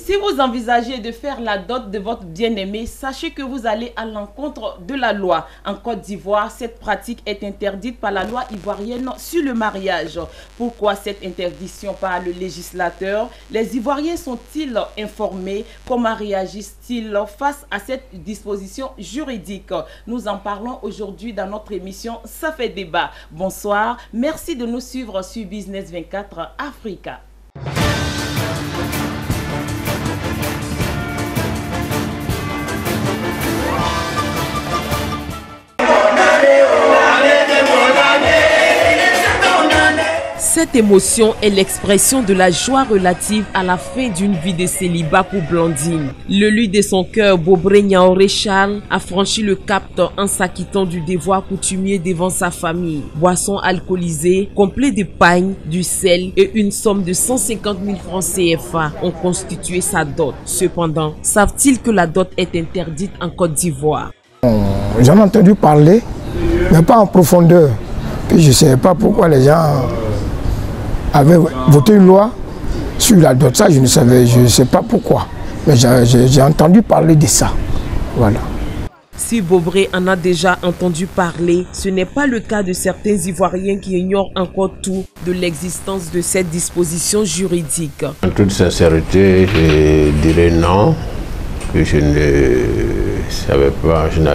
Si vous envisagez de faire la dot de votre bien-aimé, sachez que vous allez à l'encontre de la loi. En Côte d'Ivoire, cette pratique est interdite par la loi ivoirienne sur le mariage. Pourquoi cette interdiction par le législateur? Les Ivoiriens sont-ils informés? Comment réagissent-ils face à cette disposition juridique? Nous en parlons aujourd'hui dans notre émission Ça fait débat. Bonsoir, merci de nous suivre sur Business 24 Africa. Cette émotion est l'expression de la joie relative à la fin d'une vie de célibat pour Blandine. Le lui de son cœur, Bobré Niaoré Charles, a franchi le cap en s'acquittant du devoir coutumier devant sa famille. Boisson alcoolisée, complet de pagne, du sel et une somme de 150 000 francs CFA ont constitué sa dot. Cependant, savent-ils que la dot est interdite en Côte d'Ivoire? J'en ai entendu parler, mais pas en profondeur. Puis je ne sais pas pourquoi les gens avaient voté une loi sur la dot. Ça, je ne sais pas pourquoi. Mais j'ai entendu parler de ça. Voilà. Si Bobré en a déjà entendu parler, ce n'est pas le cas de certains Ivoiriens qui ignorent encore tout de l'existence de cette disposition juridique. En toute sincérité, je dirais non, que je n'avais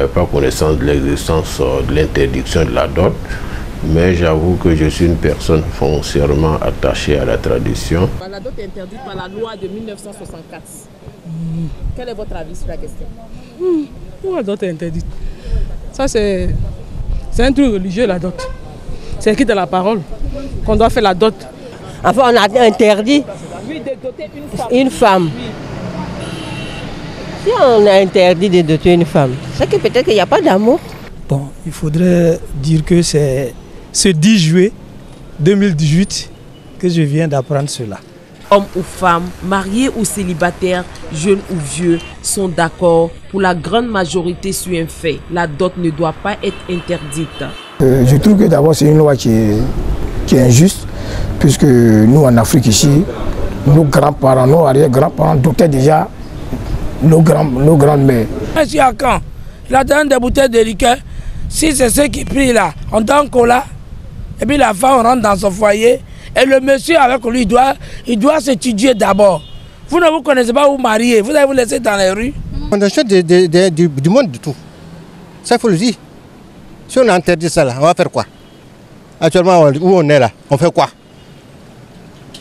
pas connaissance de l'existence de l'interdiction de la dot. Mais j'avoue que je suis une personne foncièrement attachée à la tradition. La dot est interdite par la loi de 1964. Quel est votre avis sur la question? Pourquoi la dot est interdite? Ça, c'est un truc religieux, la dot. C'est écrit dans la parole qu'on doit faire la dot. Enfin, on a interdit de doter une femme. Oui. Si on a interdit de doter une femme, c'est que peut-être qu'il n'y a pas d'amour. Bon, il faudrait dire que c'est ce 10 juillet 2018 que je viens d'apprendre cela. Hommes ou femmes, mariés ou célibataires, jeunes ou vieux, sont d'accord pour la grande majorité sur un fait. La dot ne doit pas être interdite. Je trouve que d'abord c'est une loi qui est injuste, puisque nous en Afrique ici, nos grands-parents, nos arrière-grands-parents dotaient déjà nos grandes-mères. Je suis à Caen, la donne des bouteilles de liqueur. Si c'est ceux qui prient là, on donne cola, et puis la femme rentre dans son foyer, et le monsieur avec lui, il doit s'étudier d'abord. Vous ne vous connaissez pas, vous mariez, vous allez vous laisser dans les rues. On achète du monde de tout. Ça, il faut le dire. Si on a interdit ça là, on va faire quoi? Actuellement, où on est là, on fait quoi?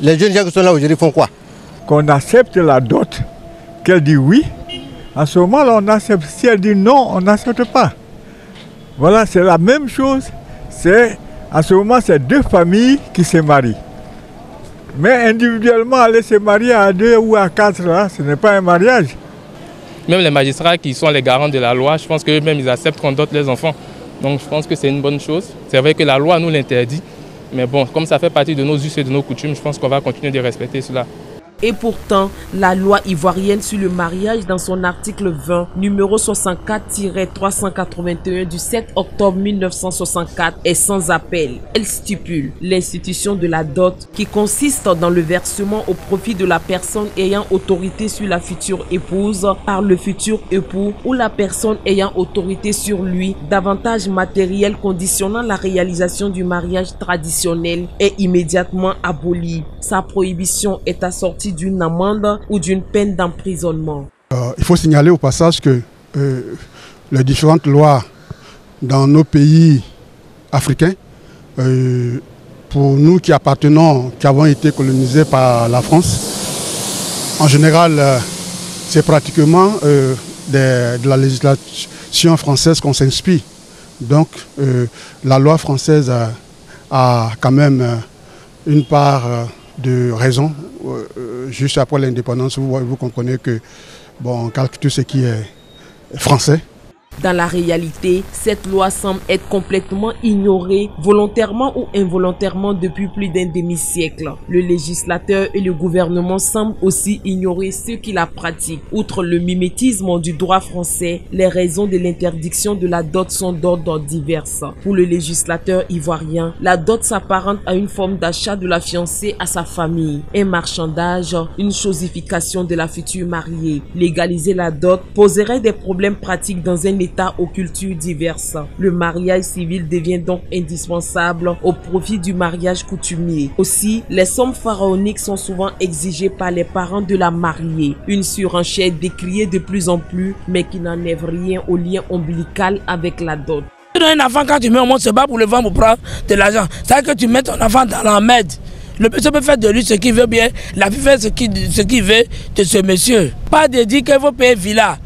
Les jeunes gens qui sont là aujourd'hui font quoi? Qu'on accepte la dot, qu'elle dit oui, à ce moment-là, on accepte. Si elle dit non, on n'accepte pas. Voilà, c'est la même chose. À ce moment, c'est deux familles qui se marient. Mais individuellement, aller se marier à 2 ou à 4, là, ce n'est pas un mariage. Même les magistrats qui sont les garants de la loi, je pense qu'eux-mêmes, ils acceptent qu'on dote les enfants. Donc je pense que c'est une bonne chose. C'est vrai que la loi nous l'interdit. Mais bon, comme ça fait partie de nos us et de nos coutumes, je pense qu'on va continuer de respecter cela. Et pourtant, la loi ivoirienne sur le mariage dans son article 20, numéro 64-381 du 7 octobre 1964 est sans appel. Elle stipule l'institution de la dot qui consiste dans le versement au profit de la personne ayant autorité sur la future épouse par le futur époux ou la personne ayant autorité sur lui d'avantages matériels conditionnant la réalisation du mariage traditionnel est immédiatement abolie. Sa prohibition est assortie d'une amende ou d'une peine d'emprisonnement. Il faut signaler au passage que les différentes lois dans nos pays africains, pour nous qui avons été colonisés par la France, en général, c'est pratiquement de la législation française qu'on s'inspire. Donc, la loi française a quand même une part de raison. Juste après l'indépendance, vous comprenez que, bon, on calque tout ce qui est français. Dans la réalité, cette loi semble être complètement ignorée, volontairement ou involontairement depuis plus d'un demi-siècle. Le législateur et le gouvernement semblent aussi ignorer ceux qui la pratiquent. Outre le mimétisme du droit français, les raisons de l'interdiction de la dot sont d'ordre divers. Pour le législateur ivoirien, la dot s'apparente à une forme d'achat de la fiancée à sa famille, un marchandage, une chosification de la future mariée. Légaliser la dot poserait des problèmes pratiques dans un État aux cultures diverses. Le mariage civil devient donc indispensable au profit du mariage coutumier. Aussi, les sommes pharaoniques sont souvent exigées par les parents de la mariée. Une surenchère décriée de plus en plus, mais qui n'enlève rien au lien ombilical avec la dot. Un enfant, quand tu mets au monde, c'est pas pour le vendre pour prendre de l'argent. C'est que tu mets ton enfant dans la merde. Le monsieur peut faire de lui ce qu'il veut bien, la fille fait ce qu'il veut de ce monsieur. Pas de dire qu'il faut payer villa.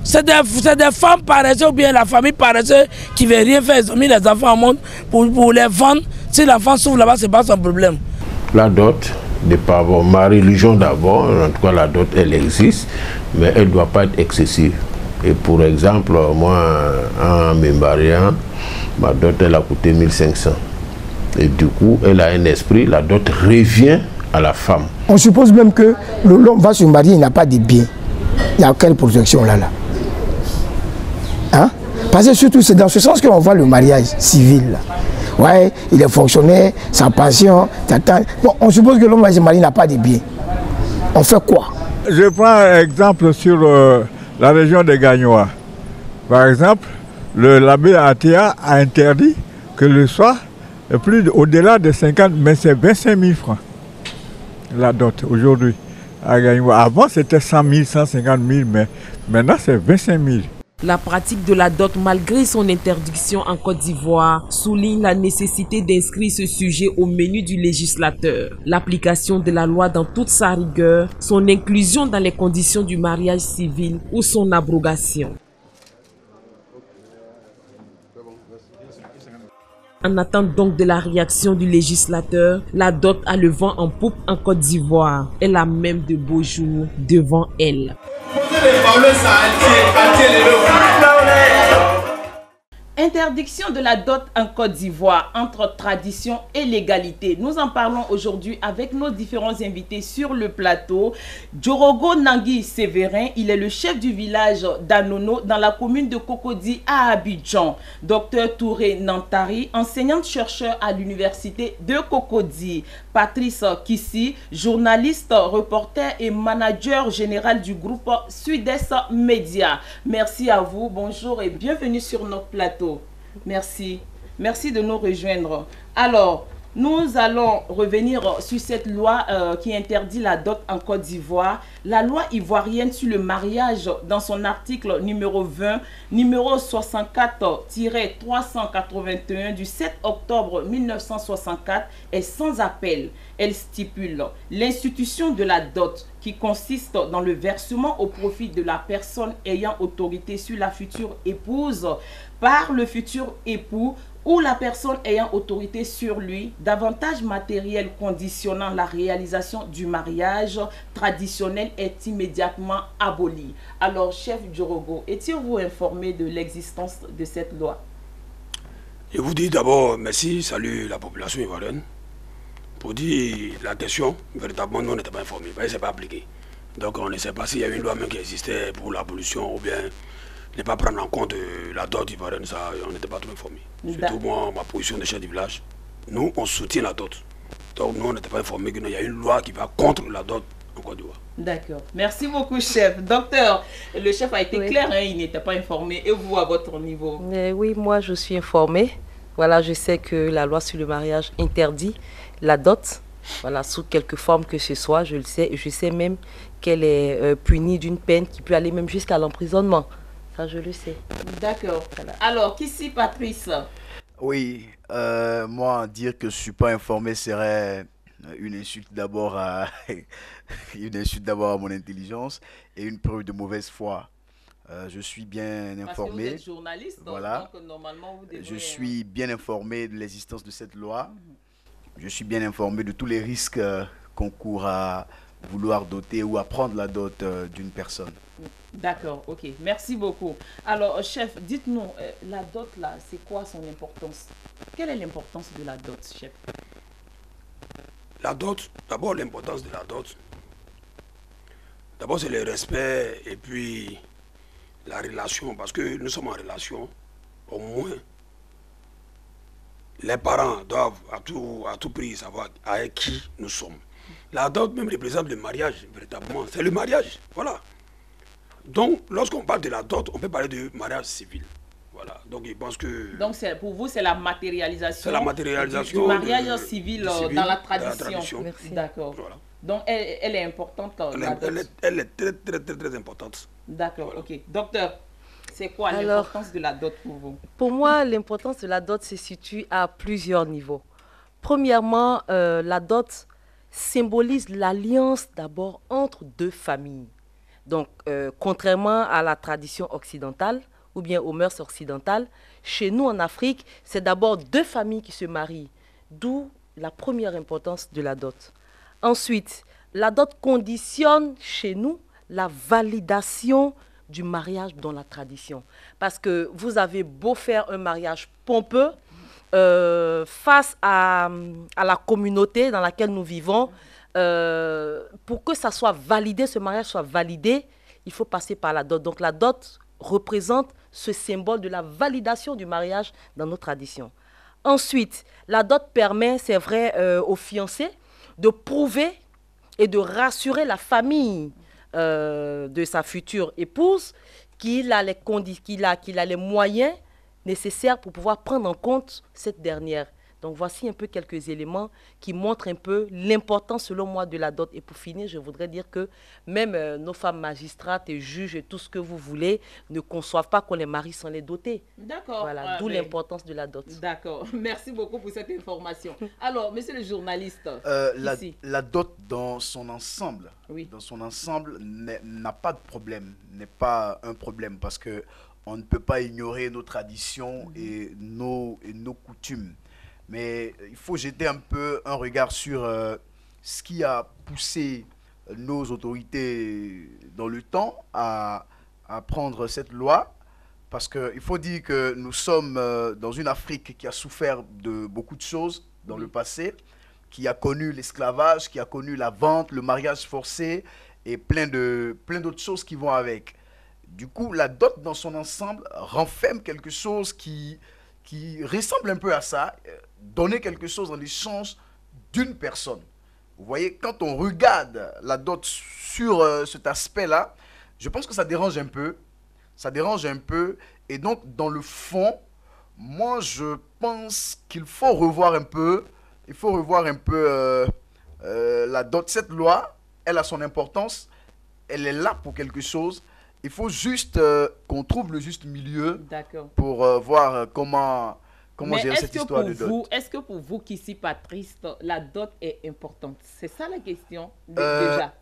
C'est des femmes paresseuses ou bien la famille paresseuse qui ne veut rien faire. Ils ont mis les enfants au monde pour les vendre. Si l'enfant souffre là-bas, ce n'est pas son problème. La dot, ma religion d'abord, en tout cas la dot, elle existe, mais elle ne doit pas être excessive. Et pour exemple, moi, en me mariant, ma dot, elle a coûté 1500. Et du coup, elle a un esprit, la dot revient à la femme. On suppose même que l'homme va se marier, il n'a pas de biens. Il y a quelle protection là? Hein? Parce que surtout, c'est dans ce sens qu'on voit le mariage civil. Là. Ouais, il est fonctionnaire, sa pension, bon, on suppose que l'homme va se marier, n'a pas de biens. On fait quoi? Je prends un exemple sur la région des Gagnois. Par exemple, l'abbé Atea a interdit que le soir, au-delà de 50, mais c'est 25 000 francs la dot aujourd'hui à Gagnois. Avant, c'était 100 000, 150 000, mais maintenant, c'est 25 000. La pratique de la dot, malgré son interdiction en Côte d'Ivoire, souligne la nécessité d'inscrire ce sujet au menu du législateur. L'application de la loi dans toute sa rigueur, son inclusion dans les conditions du mariage civil ou son abrogation. En attente donc de la réaction du législateur, la dot a le vent en poupe en Côte d'Ivoire. Elle a même de beaux jours devant elle. Interdiction de la dot en Côte d'Ivoire entre tradition et légalité. Nous en parlons aujourd'hui avec nos différents invités sur le plateau. Djorogo Nangui Séverin, il est le chef du village d'Anono dans la commune de Cocody à Abidjan. Docteur Touré Nantari, enseignante-chercheur à l'université de Cocody. Patrice Kissi, journaliste, reporter et manager général du groupe Sud-Est Média. Merci à vous, bonjour et bienvenue sur notre plateau. Merci. Merci de nous rejoindre. Alors, nous allons revenir sur cette loi qui interdit la dot en Côte d'Ivoire. La loi ivoirienne sur le mariage, dans son article numéro 20, numéro 64-381 du 7 octobre 1964 est sans appel. Elle stipule l'institution de la dot qui consiste dans le versement au profit de la personne ayant autorité sur la future épouse par le futur époux ou la personne ayant autorité sur lui, d'avantages matériels conditionnant la réalisation du mariage traditionnel est immédiatement aboli. Alors, chef Djorogo, étiez-vous informé de l'existence de cette loi? Je vous dis d'abord merci, salut la population ivoirienne. Pour dire la question, véritablement, nous n'étions pas informés, parce que ce n'est pas appliqué. Donc, on ne sait pas s'il y a une loi même qui existait pour l'abolition ou bien ne pas prendre en compte la dot ivoirienne, ça, on n'était pas trop informés. Surtout moi, ma position de chef du village, nous, on soutient la dot. Donc, nous, on n'était pas informés qu'il y a une loi qui va contre la dot en Côte d'Ivoire. D'accord. Merci beaucoup, chef. Docteur, le chef a été clair, hein, il n'était pas informé. Et vous, à votre niveau? Oui, moi, je suis informée. Voilà, je sais que la loi sur le mariage interdit la dot, voilà, sous quelque forme que ce soit, je le sais. Je sais même qu'elle est punie d'une peine qui peut aller même jusqu'à l'emprisonnement. Ça, je le sais. D'accord. Voilà. Alors, qu'ici, Patrice? Oui, moi, dire que je ne suis pas informé serait une insulte d'abord à mon intelligence et une preuve de mauvaise foi. Je suis bien informé. Parce que vous êtes journaliste, voilà. Donc normalement vous devez... Je suis bien informé de l'existence de cette loi. Je suis bien informé de tous les risques qu'on court à vouloir doter ou à prendre la dot d'une personne. D'accord, ok. Merci beaucoup. Alors, chef, dites-nous, la dot, là, c'est quoi son importance? Quelle est l'importance de la dot, chef? La dot, d'abord l'importance de la dot. D'abord c'est le respect et puis la relation, parce que nous sommes en relation, au moins les parents doivent à tout prix savoir avec qui nous sommes. La dot même représente le mariage, véritablement. C'est le mariage, voilà. Donc lorsqu'on parle de la dot, on peut parler de mariage civil. Voilà, donc je pense que... Donc pour vous, c'est la matérialisation, c'est la matérialisation du mariage civil, dans la tradition. Merci. D'accord. Voilà. Donc elle est importante, la dot. Elle est très importante. D'accord, voilà. Ok. Docteur, c'est quoi l'importance de la dot pour vous? Pour moi, l'importance de la dot se situe à plusieurs niveaux. Premièrement, la dot symbolise l'alliance d'abord entre deux familles. Donc, contrairement à la tradition occidentale, ou bien aux mœurs occidentales, chez nous en Afrique, c'est d'abord deux familles qui se marient, d'où la première importance de la dot. Ensuite, la dot conditionne chez nous la validation du mariage dans la tradition. Parce que vous avez beau faire un mariage pompeux, face à la communauté dans laquelle nous vivons, pour que ça soit validé, ce mariage soit validé, il faut passer par la dot. Donc la dot représente ce symbole de la validation du mariage dans nos traditions. Ensuite, la dot permet, c'est vrai, aux fiancés de prouver et de rassurer la famille de sa future épouse qu'il a les moyens nécessaires pour pouvoir prendre en compte cette dernière. Donc voici un peu quelques éléments qui montrent un peu l'importance selon moi de la dot. Et pour finir, je voudrais dire que même nos femmes magistrates et juges et tout ce que vous voulez ne conçoivent pas qu'on les marie sans les doter. D'accord. Voilà, d'où l'importance de la dot. D'accord. Merci beaucoup pour cette information. Alors, monsieur le journaliste, la dot dans son ensemble, n'a pas de problème, n'est pas un problème parce que on ne peut pas ignorer nos traditions et nos coutumes. Mais il faut jeter un peu un regard sur ce qui a poussé nos autorités dans le temps à prendre cette loi. Parce qu'il faut dire que nous sommes dans une Afrique qui a souffert de beaucoup de choses dans le passé, qui a connu l'esclavage, qui a connu la vente, le mariage forcé et plein d'autres choses qui vont avec. Du coup, la dot dans son ensemble renferme quelque chose qui ressemble un peu à ça, donner quelque chose en échange d'une personne. Vous voyez, quand on regarde la dot sur cet aspect-là, je pense que ça dérange un peu. Ça dérange un peu. Et donc, dans le fond, moi, je pense qu'il faut revoir un peu. Il faut revoir un peu la dot. Cette loi, elle a son importance. Elle est là pour quelque chose. Il faut juste qu'on trouve le juste milieu pour voir comment gérer cette histoire de dot. Est-ce que pour vous, Kissi Patrice, la dot est importante? C'est ça la question, déjà.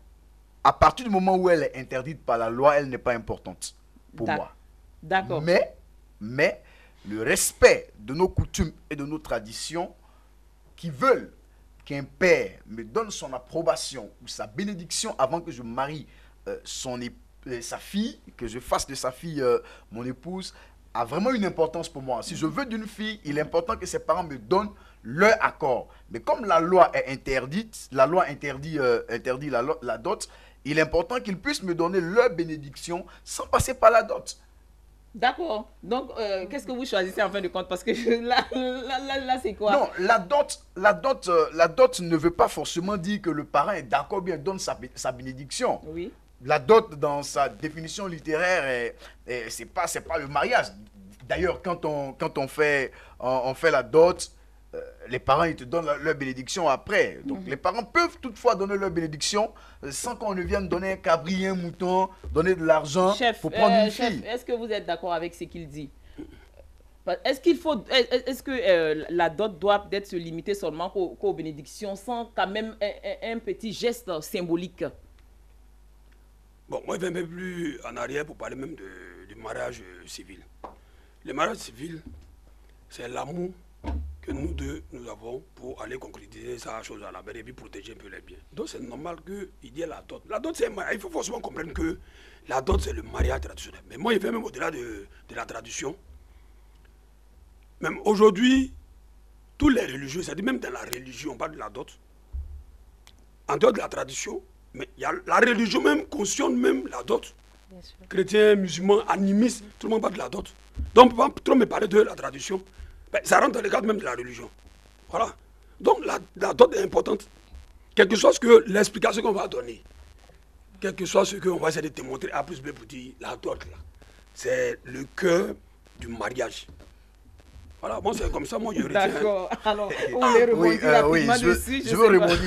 À partir du moment où elle est interdite par la loi, elle n'est pas importante pour moi. D'accord. Mais le respect de nos coutumes et de nos traditions qui veulent qu'un père me donne son approbation ou sa bénédiction avant que je marie sa fille, que je fasse de sa fille mon épouse, a vraiment une importance pour moi. Si je veux d'une fille, il est important que ses parents me donnent leur accord. Mais comme la loi est interdite, la loi interdit la dot, il est important qu'ils puissent me donner leur bénédiction sans passer par la dot. D'accord. Donc, qu'est-ce que vous choisissez en fin de compte? Parce que là c'est quoi? Non, la dot ne veut pas forcément dire que le parent est d'accord, bien donne sa bénédiction. Oui. La dot, dans sa définition littéraire, c'est pas le mariage. D'ailleurs, quand on fait la dot, les parents ils te donnent leur bénédiction après. Donc les parents peuvent toutefois donner leur bénédiction sans qu'on ne vienne donner un cabri, un mouton, donner de l'argent pour prendre une fille. Est-ce que vous êtes d'accord avec ce qu'il dit? Est-ce que la dot doit peut-être se limiter seulement qu'aux bénédictions sans quand même un petit geste symbolique? Bon, moi je vais un peu plus en arrière pour parler même du mariage civil. Le mariage civil, c'est l'amour que nous deux, nous avons pour aller concrétiser sa chose à la belle et puis protéger un peu les biens. Donc c'est normal qu'il y ait la dot. La dot, c'est un mariage. Il faut forcément comprendre que la dot, c'est le mariage traditionnel. Mais moi, il fait même au-delà de la tradition. Même aujourd'hui, tous les religieux, c'est-à-dire même dans la religion, on parle de la dot. En dehors de la tradition, mais il y a la religion même cautionne même la dot. Chrétiens, musulmans, animistes, tout le monde parle de la dot. Donc on ne peut pas trop me parler de la tradition. Ben, ça rentre dans le cadre même de la religion. Voilà. Donc la dot est importante. Quel que soit ce que l'explication qu'on va donner, quel que soit ce qu'on va essayer de te montrer A plus B pour dire la dot là, c'est le cœur du mariage. Voilà, bon, c'est comme ça, moi, je retiens. D'accord. Alors, on est rebondi rapidement dessus. Je veux rebondir,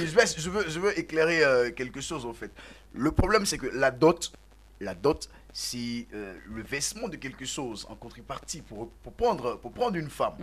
je veux éclairer quelque chose, en fait. Le problème, c'est que la dot, c'est le versement de quelque chose en contrepartie pour prendre une femme.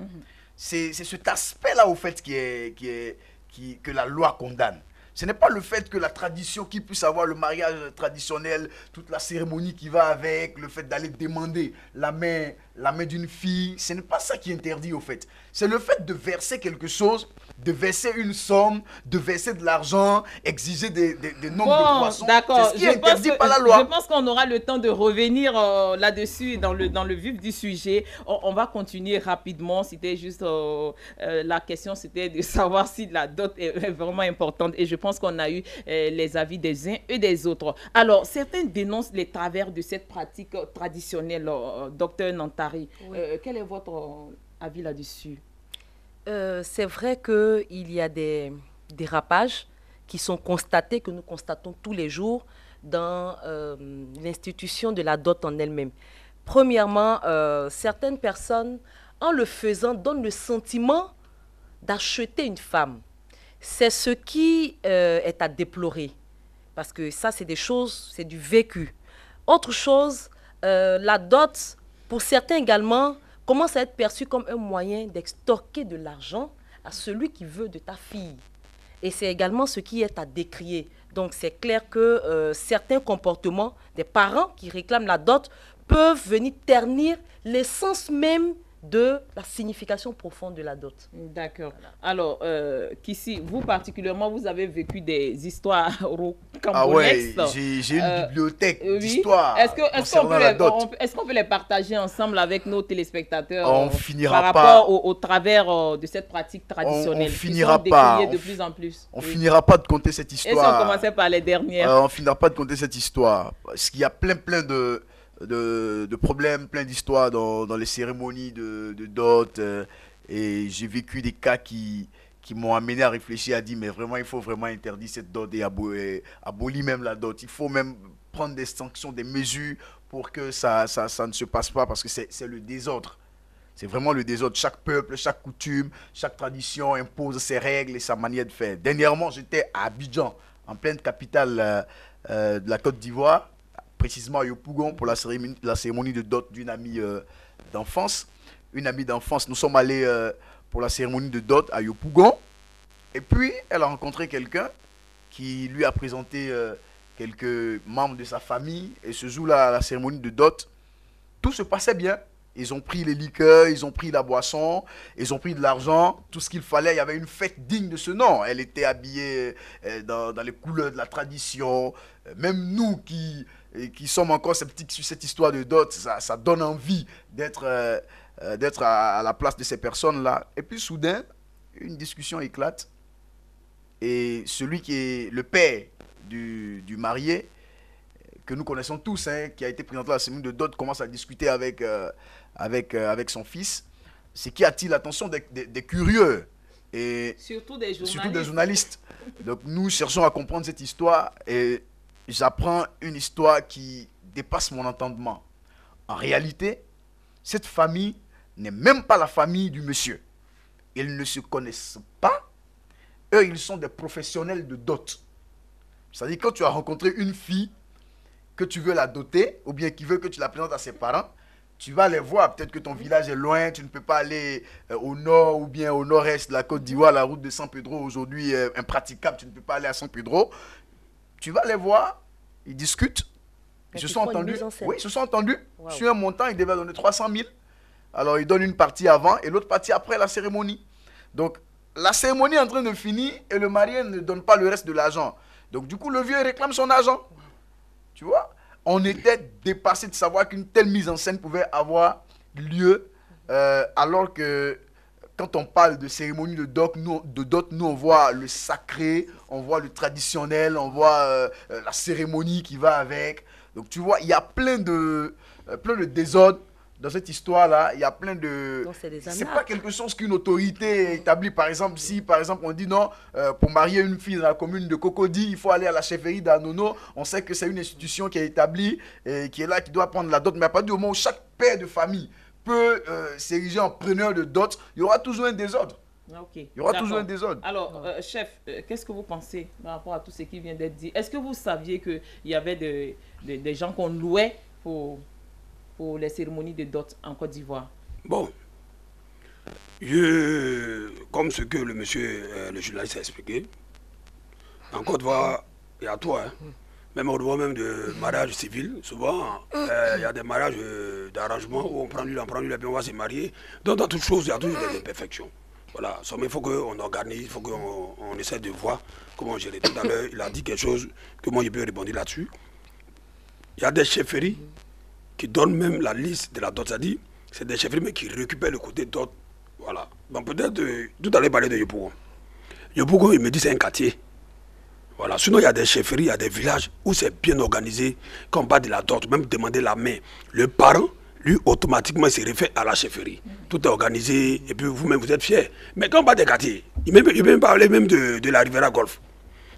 C'est cet aspect-là, au fait, que la loi condamne. Ce n'est pas le fait que la tradition, qui puisse avoir le mariage traditionnel, toute la cérémonie qui va avec, le fait d'aller demander la main d'une fille, ce n'est pas ça qui est interdit au fait. C'est le fait de verser quelque chose, de verser une somme, de verser de l'argent, exiger des nombres de poissons. D'accord. C'est ce qui est interdit par la loi. Je pense qu'on aura le temps de revenir là-dessus, dans le vif du sujet. On va continuer rapidement. C'était juste la question, c'était de savoir si la dot est vraiment importante. Et je pense qu'on a eu les avis des uns et des autres. Alors, certains dénoncent les travers de cette pratique traditionnelle, docteur Nantari. Oui. Quel est votre avis là-dessus? C'est vrai qu'il y a des dérapages qui sont constatés, que nous constatons tous les jours dans l'institution de la dot en elle-même. Premièrement, certaines personnes, en le faisant, donnent le sentiment d'acheter une femme. C'est ce qui est à déplorer, parce que ça, c'est des choses, c'est du vécu. Autre chose, la dot, pour certains également, commence à être perçu comme un moyen d'extorquer de l'argent à celui qui veut de ta fille. Et c'est également ce qui est à décrier. Donc c'est clair que certains comportements des parents qui réclament la dot peuvent venir ternir l'essence même de la signification profonde de la dot. D'accord. Alors, Kissi, vous particulièrement, vous avez vécu des histoires rocambolesques. Ah ouais, j'ai une bibliothèque d'histoires. Est-ce qu'on peut les partager ensemble avec nos téléspectateurs on finira par pas, rapport au travers de cette pratique traditionnelle? On finira pas. De plus en plus. On finira pas de compter cette histoire. Et si on commençait par les dernières? On finira pas de compter cette histoire. Parce qu'il y a plein de problèmes, plein d'histoires dans les cérémonies de dot. Et j'ai vécu des cas qui m'ont amené à réfléchir, à dire mais vraiment il faut vraiment interdire cette dot et abolir même la dot. Il faut même prendre des sanctions, des mesures pour que ça ne se passe pas, parce que c'est le désordre. C'est vraiment le désordre. Chaque peuple, chaque coutume, chaque tradition impose ses règles et sa manière de faire. Dernièrement, j'étais à Abidjan, en pleine capitale de la Côte d'Ivoire, précisément à Yopougon, pour la cérémonie de dot d'une amie d'enfance. Une amie d'enfance, nous sommes allés pour la cérémonie de dot à Yopougon. Et puis, elle a rencontré quelqu'un qui lui a présenté quelques membres de sa famille. Et ce jour-là, à la cérémonie de dot, tout se passait bien. Ils ont pris les liqueurs, ils ont pris la boisson, ils ont pris de l'argent, tout ce qu'il fallait. Il y avait une fête digne de ce nom. Elle était habillée dans les couleurs de la tradition. Même nous qui sommes encore sceptiques sur cette histoire de dot, ça donne envie d'être à la place de ces personnes-là. Et puis soudain, une discussion éclate. Et celui qui est le père du marié, que nous connaissons tous, qui a été présenté à la cérémonie de dot, commence à discuter avec son fils. Ce qui attire l'attention des curieux. Et surtout des journalistes. Donc nous cherchons à comprendre cette histoire et j'apprends une histoire qui dépasse mon entendement. En réalité, cette famille n'est même pas la famille du monsieur. Ils ne se connaissent pas. Eux, ils sont des professionnels de dot. C'est-à-dire, quand tu as rencontré une fille que tu veux la doter, ou bien qui veut que tu la présentes à ses parents, tu vas les voir. Peut-être que ton village est loin, tu ne peux pas aller au nord ou bien au nord-est de la Côte d'Ivoire. La route de San Pedro aujourd'hui est impraticable, tu ne peux pas aller à San Pedro. Tu vas les voir, ils discutent, ils se sont entendus. Oui, ils se sont entendus. Wow. Sur un montant, ils devaient donner 300 000. Alors, ils donnent une partie avant et l'autre partie après la cérémonie. Donc, la cérémonie est en train de finir et le marié ne donne pas le reste de l'argent. Donc, du coup, le vieux réclame son argent. Tu vois? On était dépassé de savoir qu'une telle mise en scène pouvait avoir lieu, alors que quand on parle de cérémonie de dot, nous on voit le sacré, on voit le traditionnel, on voit la cérémonie qui va avec. Donc tu vois, il y a plein de désordres dans cette histoire-là. Il y a plein de... C'est pas quelque chose qu'une autorité établit. Par exemple, si par exemple on dit non, pour marier une fille dans la commune de Cocody, il faut aller à la chefferie d'Anono. On sait que c'est une institution qui est établie et qui est là, qui doit prendre la dot. Mais à partir du moment où chaque père de famille peut s'ériger en preneur de dot, il y aura toujours un désordre. Okay. Il y aura toujours un désordre. Alors, chef, qu'est-ce que vous pensez par rapport à tout ce qui vient d'être dit? Est-ce que vous saviez qu'il y avait des gens qu'on louait pour les cérémonies de dot en Côte d'Ivoire? Bon, comme ce que le monsieur, le journaliste a expliqué, en Côte d'Ivoire, il y a toi, hein. Même au niveau même de mariage civil, souvent, il y a des mariages d'arrangement où on prend lui, puis on va se marier. Donc, dans toutes choses, il y a toujours des imperfections. Voilà, il faut qu'on organise, il faut qu'on essaie de voir comment gérer. Tout à l'heure, il a dit quelque chose que moi, je peux répondre là-dessus. Il y a des chefferies qui donnent même la liste de la dot, c'est-à-dire, c'est des chefferies mais qui récupèrent le côté dot. Voilà. Donc, peut-être, tout à l'heure, parler de Yopougon. Yopougon, il me dit c'est un quartier. Voilà. Sinon, il y a des chefferies, il y a des villages où c'est bien organisé, quand on parle de la dot, même demander la main. Le parent, lui, automatiquement, il se réfère à la chefferie. Tout est organisé, et puis vous-même, vous êtes fiers. Mais quand on parle des quartiers, il peut même parler même de la Riviera Golf.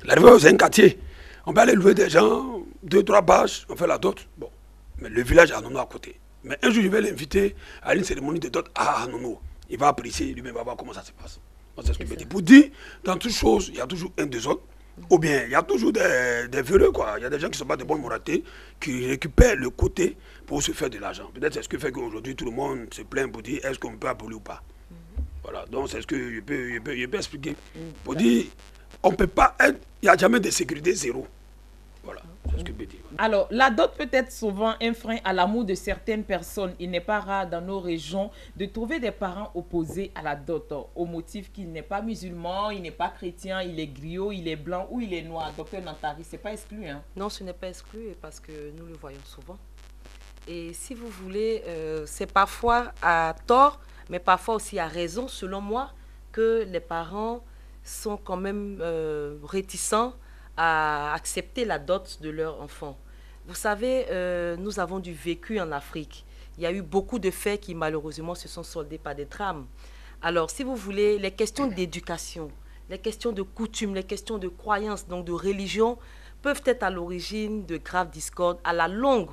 La Riviera, c'est un quartier. On peut aller louer des gens, 2-3 pages, on fait la dot. Bon. Mais le village à Nono à côté. Mais un jour, je vais l'inviter à une cérémonie de dot à Nono. Il va apprécier, lui-même va voir comment ça se passe. C'est ce qu'il me dit. Pour dire, dans toutes choses, il y a toujours un désordre. Ou bien, il y a toujours des véreux, quoi. Il y a des gens qui ne sont pas de bonne moralité, qui récupèrent le côté pour se faire de l'argent. Peut-être c'est ce qui fait qu'aujourd'hui, tout le monde se plaint pour dire est-ce qu'on peut abolir ou pas. Voilà, donc c'est ce que je peux expliquer. Pour dire, on ne peut pas être, il n'y a jamais de sécurité zéro. Voilà, c'est ce que je peux dire. Alors, la dot peut être souvent un frein à l'amour de certaines personnes. Il n'est pas rare dans nos régions de trouver des parents opposés à la dot, au motif qu'il n'est pas musulman, il n'est pas chrétien, il est griot, il est blanc ou il est noir. Docteur Nantari, ce n'est pas exclu, hein? Non, ce n'est pas exclu parce que nous le voyons souvent. Et si vous voulez, c'est parfois à tort, mais parfois aussi à raison, selon moi, que les parents sont quand même réticents à accepter la dot de leur enfant. Vous savez, nous avons du vécu en Afrique. Il y a eu beaucoup de faits qui malheureusement se sont soldés par des drames. Alors, si vous voulez, les questions d'éducation, les questions de coutume, les questions de croyance, donc de religion, peuvent être à l'origine de graves discordes à la longue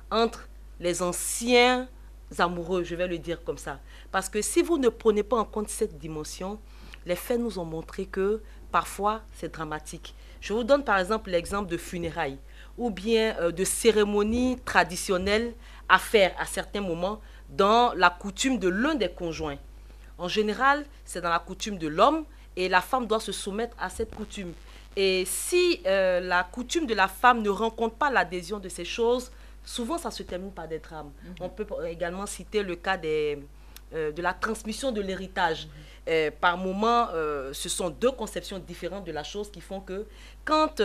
entre les anciens amoureux, je vais le dire comme ça. Parce que si vous ne prenez pas en compte cette dimension, les faits nous ont montré que parfois c'est dramatique. Je vous donne par exemple l'exemple de funérailles ou bien de cérémonies traditionnelles à faire à certains moments dans la coutume de l'un des conjoints. En général, c'est dans la coutume de l'homme et la femme doit se soumettre à cette coutume. Et si la coutume de la femme ne rencontre pas l'adhésion de ces choses, souvent ça se termine par des drames. On peut également citer le cas de la transmission de l'héritage. Par moment, ce sont deux conceptions différentes de la chose qui font que quand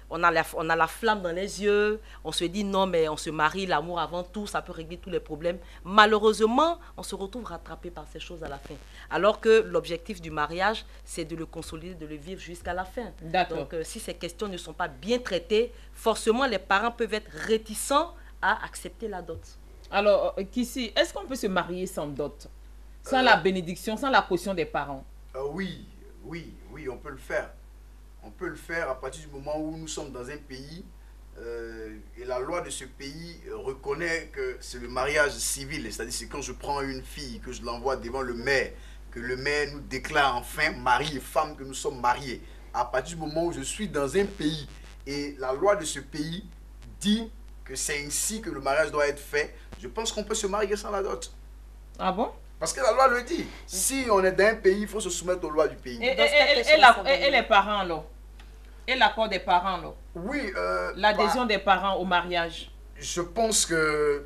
on a la flamme dans les yeux, on se dit non mais on se marie, l'amour avant tout, ça peut régler tous les problèmes. Malheureusement, on se retrouve rattrapé par ces choses à la fin. Alors que l'objectif du mariage, c'est de le consolider, de le vivre jusqu'à la fin. Donc si ces questions ne sont pas bien traitées, forcément les parents peuvent être réticents à accepter la dot. Alors, Kissi, est-ce qu'on peut se marier sans dot? Sans la bénédiction, sans la caution des parents? Oui, on peut le faire. On peut le faire à partir du moment où nous sommes dans un pays et la loi de ce pays reconnaît que c'est le mariage civil. C'est-à-dire c'est quand je prends une fille, que je l'envoie devant le maire, que le maire nous déclare enfin mari et femme que nous sommes mariés. À partir du moment où je suis dans un pays et la loi de ce pays dit que c'est ainsi que le mariage doit être fait, je pense qu'on peut se marier sans la dot. Ah bon? Parce que la loi le dit. Si on est dans un pays, il faut se soumettre aux lois du pays. Et les parents, là? Et l'accord des parents, là? Oui. L'adhésion des parents au mariage? Je pense que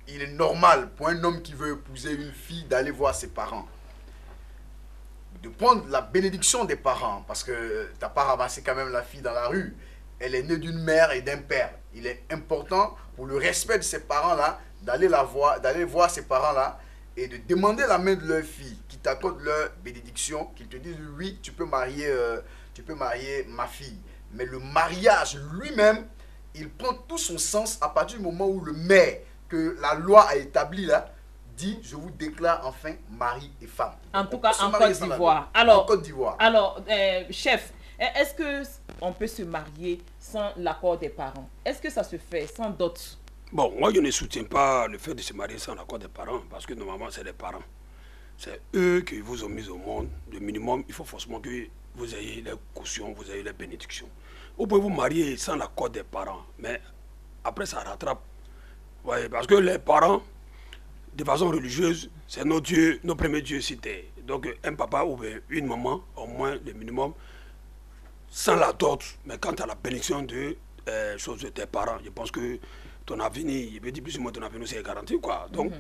il est normal pour un homme qui veut épouser une fille d'aller voir ses parents. de prendre la bénédiction des parents, parce que tu n'as pas ramassé quand même la fille dans la rue. Elle est née d'une mère et d'un père. Il est important pour le respect de ces parents-là, d'aller voir ces parents-là et de demander la main de leur fille, qui t'accorde leur bénédiction, qu'ils te disent oui, tu peux marier ma fille. Mais le mariage lui-même, il prend tout son sens à partir du moment où le maire que la loi a établi là, dit, je vous déclare enfin mari et femme. En tout cas, en Côte d'Ivoire. Alors, en Côte d'Ivoire. Alors, chef, est-ce qu'on peut se marier sans l'accord des parents? Est-ce que ça se fait sans dot? Bon, moi, je ne soutiens pas le fait de se marier sans l'accord des parents, parce que normalement, c'est les parents. C'est eux qui vous ont mis au monde. Le minimum, il faut forcément que vous ayez les cautions, vous ayez les bénédictions. Vous pouvez vous marier sans l'accord des parents, mais après, ça rattrape. Ouais, parce que les parents, de façon religieuse, c'est nos dieux, nos premiers dieux cités. Donc, un papa ou une maman, au moins le minimum, sans la dot, mais quant à la bénédiction de choses de tes parents, je pense que ton avenir, je veux dire plus ou moins ton avenir, c'est garanti, quoi. Donc,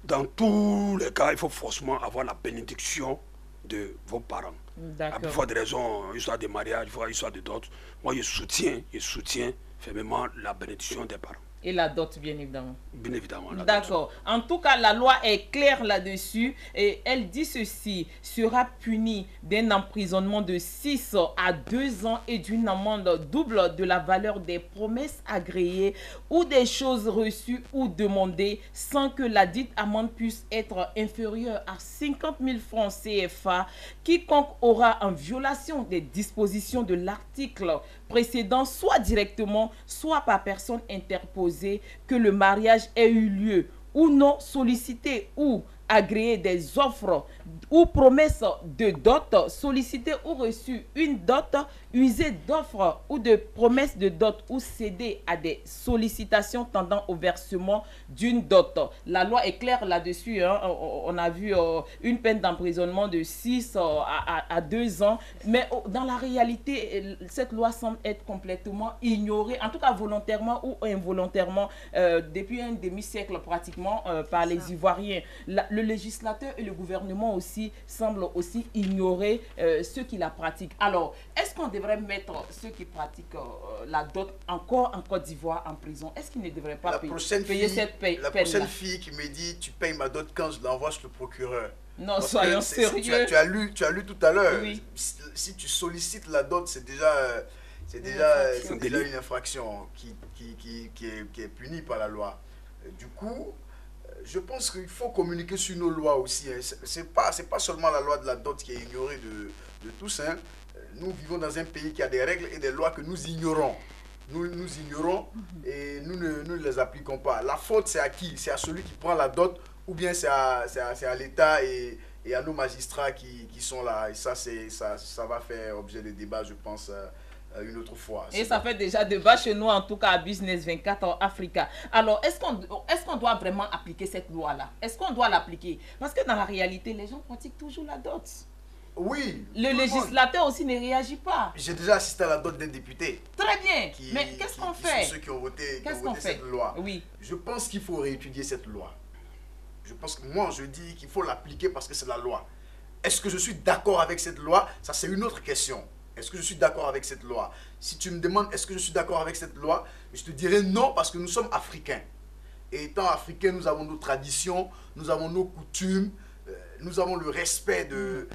dans tous les cas, il faut forcément avoir la bénédiction de vos parents. Il faut des raisons, histoire de mariage, histoire de dot. Moi, je soutiens fermement la bénédiction des parents. Et la dot, bien évidemment. Bien évidemment. D'accord. En tout cas, la loi est claire là-dessus et elle dit ceci: sera puni d'un emprisonnement de 6 à 2 ans et d'une amende double de la valeur des promesses agréées ou des choses reçues ou demandées sans que la dite amende puisse être inférieure à 50 000 francs CFA. Quiconque aura en violation des dispositions de l'article précédent, soit directement, soit par personne interposée, que le mariage ait eu lieu ou non, sollicité ou agréé des offres ou promesses de dot, sollicité ou reçu une dot, usé d'offres ou de promesses de dot ou cédé à des sollicitations tendant au versement d'une dot. La loi est claire là-dessus, hein. On a vu une peine d'emprisonnement de 6 à 2 ans, mais dans la réalité, cette loi semble être complètement ignorée, en tout cas volontairement ou involontairement, depuis un demi-siècle pratiquement par les Ivoiriens. Le législateur et le gouvernement aussi semblent aussi ignorer ceux qui la pratiquent. Alors, est-ce qu'on devrait mettre ceux qui pratiquent la dot encore en Côte d'Ivoire en prison? Est-ce qu'ils ne devraient pas payer cette peine? La prochaine fille qui me dit tu payes ma dot quand je l'envoie chez le procureur. Non, soyons sérieux. Tu as lu tout à l'heure. Oui. Si tu sollicites la dot, c'est déjà une infraction qui est punie par la loi. Du coup, je pense qu'il faut communiquer sur nos lois aussi. Hein. C'est pas seulement la loi de la dot qui est ignorée de tous. Hein. Nous vivons dans un pays qui a des règles et des lois que nous ignorons. Nous ignorons et nous ne les appliquons pas. La faute, c'est à qui? C'est à celui qui prend la dot ou bien c'est à l'État et à nos magistrats qui sont là. Et ça va faire objet de débat, je pense, une autre fois. Et ça fait déjà débat chez nous, en tout cas à Business 24 en Africa. Alors, est-ce qu'on doit vraiment appliquer cette loi-là? Est-ce qu'on doit l'appliquer? Parce que dans la réalité, les gens pratiquent toujours la dot. Oui. Le législateur aussi ne réagit pas. J'ai déjà assisté à la dot d'un député. Très bien. Mais qu'est-ce qu'on fait? Ceux qui ont voté cette loi. Oui. Je pense qu'il faut réétudier cette loi. Moi, je dis qu'il faut l'appliquer parce que c'est la loi. Est-ce que je suis d'accord avec cette loi? Ça, c'est une autre question. Est-ce que je suis d'accord avec cette loi? Si tu me demandes est-ce que je suis d'accord avec cette loi, je te dirais non parce que nous sommes africains. Et étant africains, nous avons nos traditions, nous avons nos coutumes, nous avons le respect de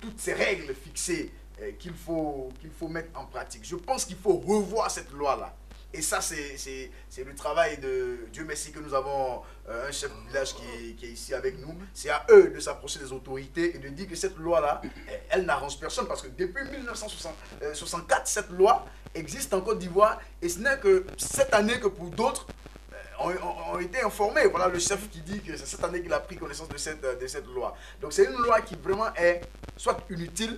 toutes ces règles fixées qu'il faut mettre en pratique. Je pense qu'il faut revoir cette loi-là. Et ça, c'est le travail de Dieu merci que nous avons un chef de village qui est ici avec nous. C'est à eux de s'approcher des autorités et de dire que cette loi-là, elle n'arrange personne. Parce que depuis 1964, cette loi existe en Côte d'Ivoire. Et ce n'est que cette année que pour d'autres ont été informés. Voilà le chef qui dit que c'est cette année qu'il a pris connaissance de cette loi. Donc c'est une loi qui vraiment est soit inutile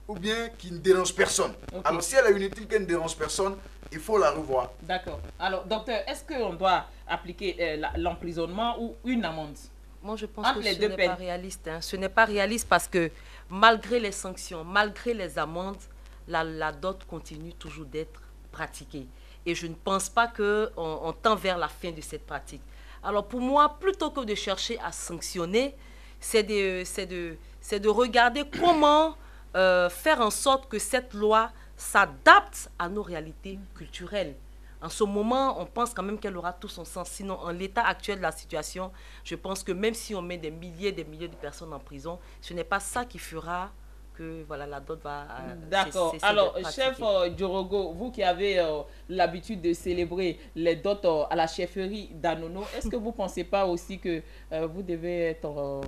ou bien qui ne dérange personne. Okay. Alors si elle est inutile, qu'elle ne dérange personne, il faut la revoir. D'accord. Alors docteur, est-ce qu'on doit appliquer l'emprisonnement ou une amende? Moi je pense que ce n'est pas réaliste. Hein. Ce n'est pas réaliste parce que malgré les sanctions, malgré les amendes, la dot continue toujours d'être pratiquée. Et je ne pense pas qu'on tend vers la fin de cette pratique. Alors pour moi, plutôt que de chercher à sanctionner, c'est de regarder comment faire en sorte que cette loi s'adapte à nos réalités culturelles. En ce moment, on pense quand même qu'elle aura tout son sens. Sinon, en l'état actuel de la situation, je pense que même si on met des milliers de personnes en prison, ce n'est pas ça qui fera que voilà, la dot va... D'accord. Alors, chef Djorogo, vous qui avez l'habitude de célébrer les dots à la chefferie d'Anono, est-ce que vous ne pensez pas aussi que vous devez être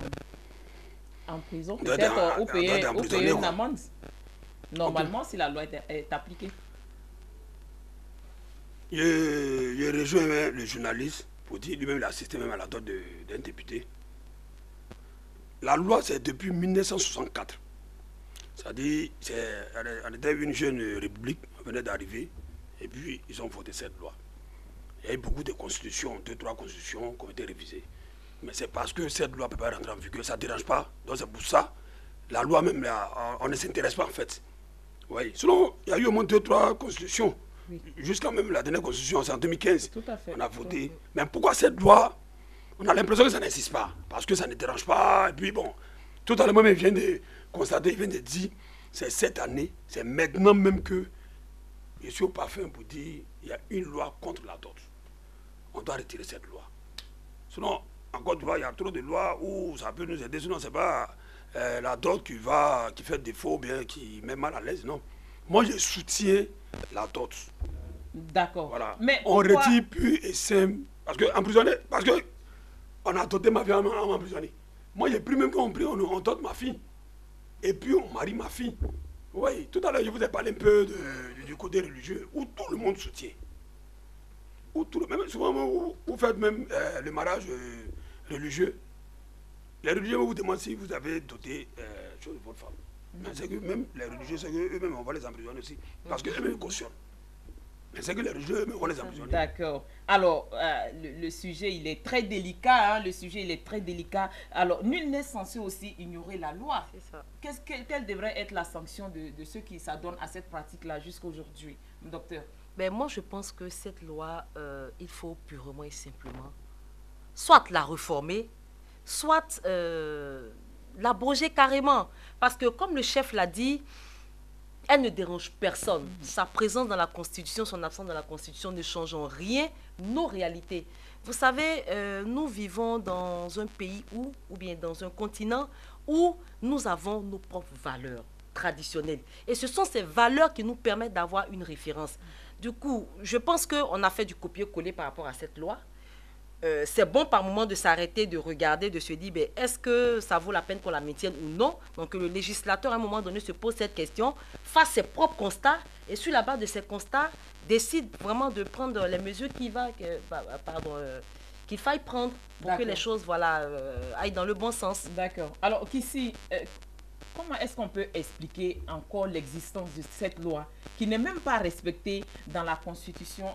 en prison, peut-être, ou payer une amende? Normalement, si la loi est appliquée. Je rejoins le journaliste pour dire, lui-même il a assisté même à la dot d'un député. La loi, c'est depuis 1964. C'est-à-dire, on était une jeune république, on venait d'arriver, et puis ils ont voté cette loi. Il y a eu beaucoup de constitutions, 2-3 constitutions qui ont été révisées. Mais c'est parce que cette loi ne peut pas rentrer en vigueur, ça ne dérange pas. Donc c'est pour ça, la loi même, là, on ne s'intéresse pas en fait. Oui. Sinon, il y a eu au moins 2-3 constitutions. Oui. Jusqu'à même la dernière constitution, c'est en 2015. Tout à fait. On a voté. Mais pourquoi cette loi, on a l'impression que ça n'existe pas. Parce que ça ne dérange pas. Et puis bon, tout à l'heure même, il vient de constater, il vient de dire, c'est cette année, c'est maintenant même que je suis au parfum pour dire, il y a une loi contre la dot. On doit retirer cette loi. Sinon, en Côte d'Ivoire, il y a trop de lois où ça peut nous aider. Sinon, c'est pas la dot qui fait défaut, bien, qui met mal à l'aise, non. Moi, je soutiens la dot. D'accord. Voilà. Mais on retire plus et simple. Parce que emprisonné, parce que on a doté ma fille en emprisonné. Moi, j'ai pris même quand on dote ma fille. Et puis on marie ma fille. Oui, tout à l'heure, je vous ai parlé un peu du côté religieux, où tout le monde soutient. Où tout même souvent, vous faites même le mariage religieux. Les religieux vous demandent si vous avez doté chose de votre femme. Mais c'est que même les religieux, c'est qu'eux-mêmes, on va les emprisonner aussi. Parce qu'eux-mêmes cautionnent. Mais c'est que les religieux, eux-mêmes, on va les emprisonner. D'accord. Alors, le sujet, il est très délicat. Hein, le sujet, il est très délicat. Alors, nul n'est censé aussi ignorer la loi. C'est ça. Quelle devrait être la sanction de ceux qui s'adonnent à cette pratique-là jusqu'à aujourd'hui, docteur? Ben, moi, je pense que cette loi, il faut purement et simplement soit la réformer, soit l'abroger carrément. Parce que, comme le chef l'a dit, elle ne dérange personne. Sa présence dans la Constitution, son absence dans la Constitution ne change en rien nos réalités. Vous savez, nous vivons dans un pays ou bien dans un continent où nous avons nos propres valeurs traditionnelles. Et ce sont ces valeurs qui nous permettent d'avoir une référence. Du coup, je pense qu'on a fait du copier-coller par rapport à cette loi. C'est bon par moment de s'arrêter, de regarder, de se dire, ben, est-ce que ça vaut la peine qu'on la maintienne ou non? Donc le législateur, à un moment donné, se pose cette question, fasse ses propres constats, et sur la base de ces constats, décide vraiment de prendre les mesures qu'il faille prendre pour que les choses aillent dans le bon sens. D'accord. Alors, Kissi, comment est-ce qu'on peut expliquer encore l'existence de cette loi qui n'est même pas respectée dans la Constitution,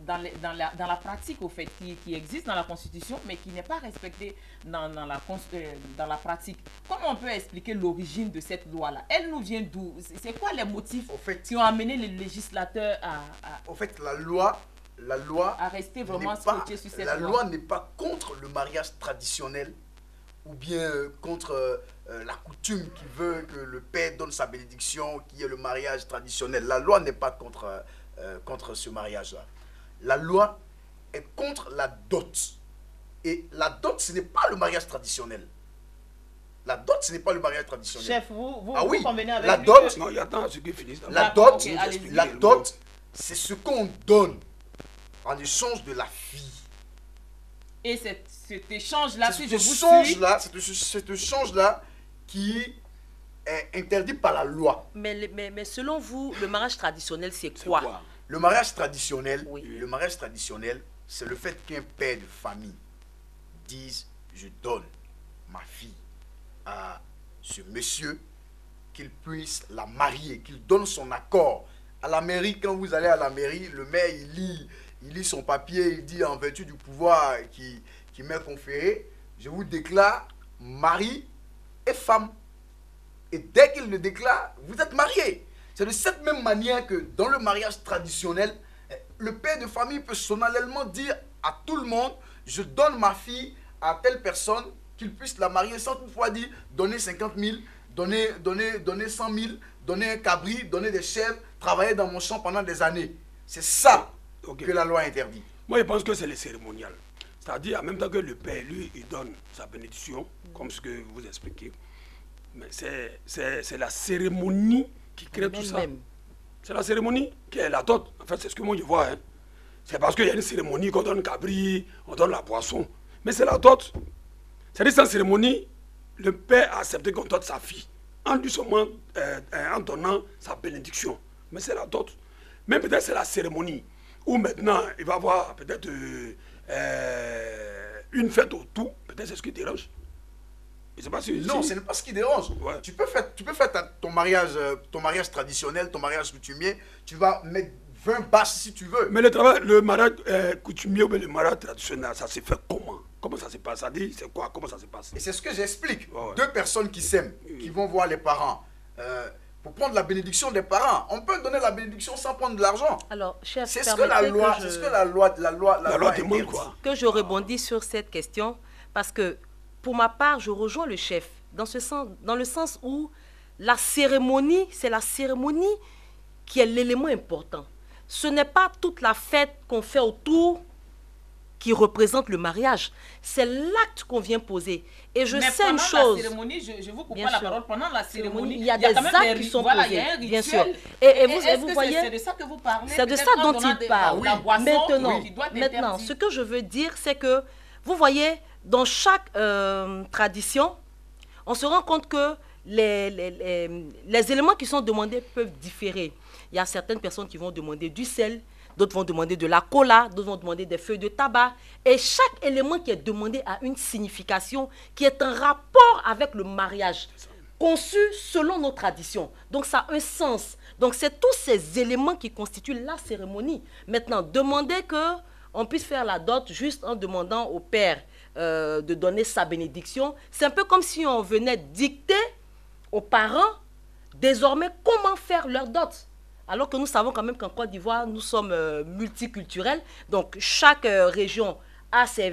dans la pratique au fait, qui existe dans la Constitution, mais qui n'est pas respectée dans la pratique? Comment on peut expliquer l'origine de cette loi-là? Elle nous vient d'où? C'est quoi les motifs qui ont amené les législateurs Au fait, la loi à rester vraiment scotché sur cette loi? La loi n'est pas contre le mariage traditionnel ou bien contre la coutume qui veut que le père donne sa bénédiction, qui est le mariage traditionnel. La loi n'est pas contre ce mariage-là. La loi est contre la dot. Et la dot, ce n'est pas le mariage traditionnel. La dot, ce n'est pas le mariage traditionnel. Chef, vous convenez avec la lui dot, non, il attend ce qu'il finisse. La dot, c'est ce qu'on donne en échange de la fille. Et cet échange-là, si je vous suis... Cet échange-là qui est interdit par la loi. Mais selon vous, le mariage traditionnel, c'est quoi? Le mariage traditionnel, le mariage traditionnel, c'est le fait qu'un père de famille dise « je donne ma fille à ce monsieur, qu'il puisse la marier, qu'il donne son accord. » À la mairie, quand vous allez à la mairie, le maire, il lit son papier, il dit en vertu du pouvoir qui m'est conféré, je vous déclare mari et femme. Et dès qu'il le déclare, vous êtes mariés. C'est de cette même manière que dans le mariage traditionnel, le père de famille peut solennellement dire à tout le monde, je donne ma fille à telle personne qu'il puisse la marier sans toutefois dire donner 50 000, donner 100 000, donner un cabri, donner des chèvres, travailler dans mon champ pendant des années. C'est ça que la loi interdit. Moi, je pense que c'est le cérémonial. C'est-à-dire, en même temps que le père, lui, il donne sa bénédiction, comme ce que vous expliquez. Mais c'est la cérémonie qui crée tout ça. C'est la cérémonie qui est la dot. En fait, c'est ce que moi je vois. Hein. C'est parce qu'il y a une cérémonie qu'on donne le cabri, on donne la boisson. Mais c'est la dot. C'est-à-dire, sans cérémonie, le père a accepté qu'on dote sa fille, en lui seulement en donnant sa bénédiction. Mais c'est la dot. Mais peut-être c'est la cérémonie, où maintenant, il va y avoir peut-être une fête autour. Peut-être c'est ce qui dérange. Pas si, non, ce n'est pas ce qui dérange. Ouais. Tu peux faire ton mariage traditionnel, ton mariage coutumier, tu vas mettre 20 bâches si tu veux. Mais le mariage coutumier ou le mariage traditionnel, ça se fait comment? Comment ça se passe? Ça dit, c'est quoi? Comment ça se passe? Et c'est ce que j'explique. Ouais. Deux personnes qui s'aiment, qui vont voir les parents, pour prendre la bénédiction des parents. On peut donner la bénédiction sans prendre de l'argent. Alors, chef, c'est ce que la loi, demande, quoi. Que je rebondis sur cette question, parce que pour ma part, je rejoins le chef dans le sens où la cérémonie, c'est la cérémonie qui est l'élément important. Ce n'est pas toute la fête qu'on fait autour qui représente le mariage. C'est l'acte qu'on vient poser. Et je sais une chose. Pendant la cérémonie, je vous coupe pas la parole, pendant la cérémonie, il y a des actes qui sont posés, bien sûr. Et vous voyez, c'est de ça que vous parlez? C'est de ça dont il parle. Maintenant, ce que je veux dire, c'est que, vous voyez, dans chaque tradition, on se rend compte que les éléments qui sont demandés peuvent différer. Il y a certaines personnes qui vont demander du sel, d'autres vont demander de la cola, d'autres vont demander des feuilles de tabac. Et chaque élément qui est demandé a une signification qui est en rapport avec le mariage, conçu selon nos traditions. Donc ça a un sens. Donc c'est tous ces éléments qui constituent la cérémonie. Maintenant, demander qu'on puisse faire la dot juste en demandant au père de donner sa bénédiction, c'est un peu comme si on venait dicter aux parents désormais comment faire leur dot. Alors que nous savons quand même qu'en Côte d'Ivoire, nous sommes multiculturels. Donc chaque région a ses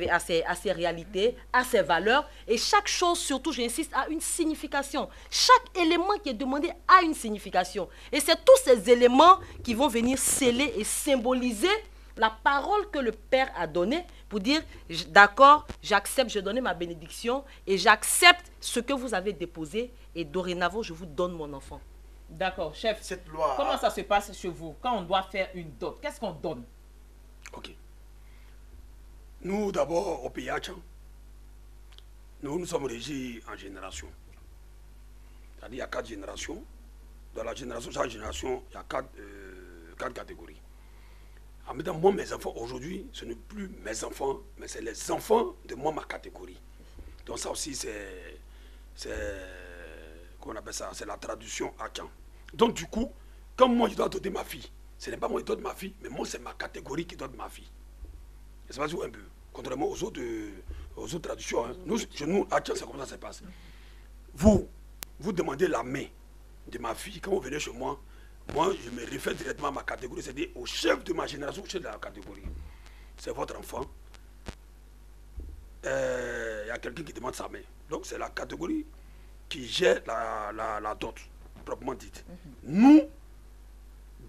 réalités, a ses valeurs. Et chaque chose, surtout, j'insiste, a une signification. Chaque élément qui est demandé a une signification. Et c'est tous ces éléments qui vont venir sceller et symboliser la parole que le Père a donnée pour dire, d'accord, j'accepte, je donne ma bénédiction et j'accepte ce que vous avez déposé et dorénavant, je vous donne mon enfant. D'accord, chef. Cette loi... Comment ça se passe chez vous quand on doit faire une dot? Qu'est-ce qu'on donne? Ok. Nous, d'abord, au pays Hachan, nous sommes régis en génération. C'est-à-dire il y a 4 générations. Dans la génération, chaque génération, il y a 4 catégories. En même temps, moi, mes enfants, aujourd'hui, ce n'est plus mes enfants, mais c'est les enfants de moi, ma catégorie. Donc ça aussi, c'est qu'on appelle ça, c'est la traduction Hachan. Donc du coup, comme moi, je dois doter ma fille, ce n'est pas moi qui donne ma fille, mais moi, c'est ma catégorie qui donne ma fille. C'est pas un peu. Contrairement aux autres traditions, hein. Nous, Hachan, c'est comme ça que ça se passe. Vous demandez la main de ma fille, quand vous venez chez moi, je me réfère directement à ma catégorie, c'est-à-dire au chef de ma génération, au chef de la catégorie. C'est votre enfant. Il y a quelqu'un qui demande sa main. Donc c'est la catégorie qui gère la dot, proprement dite. Nous,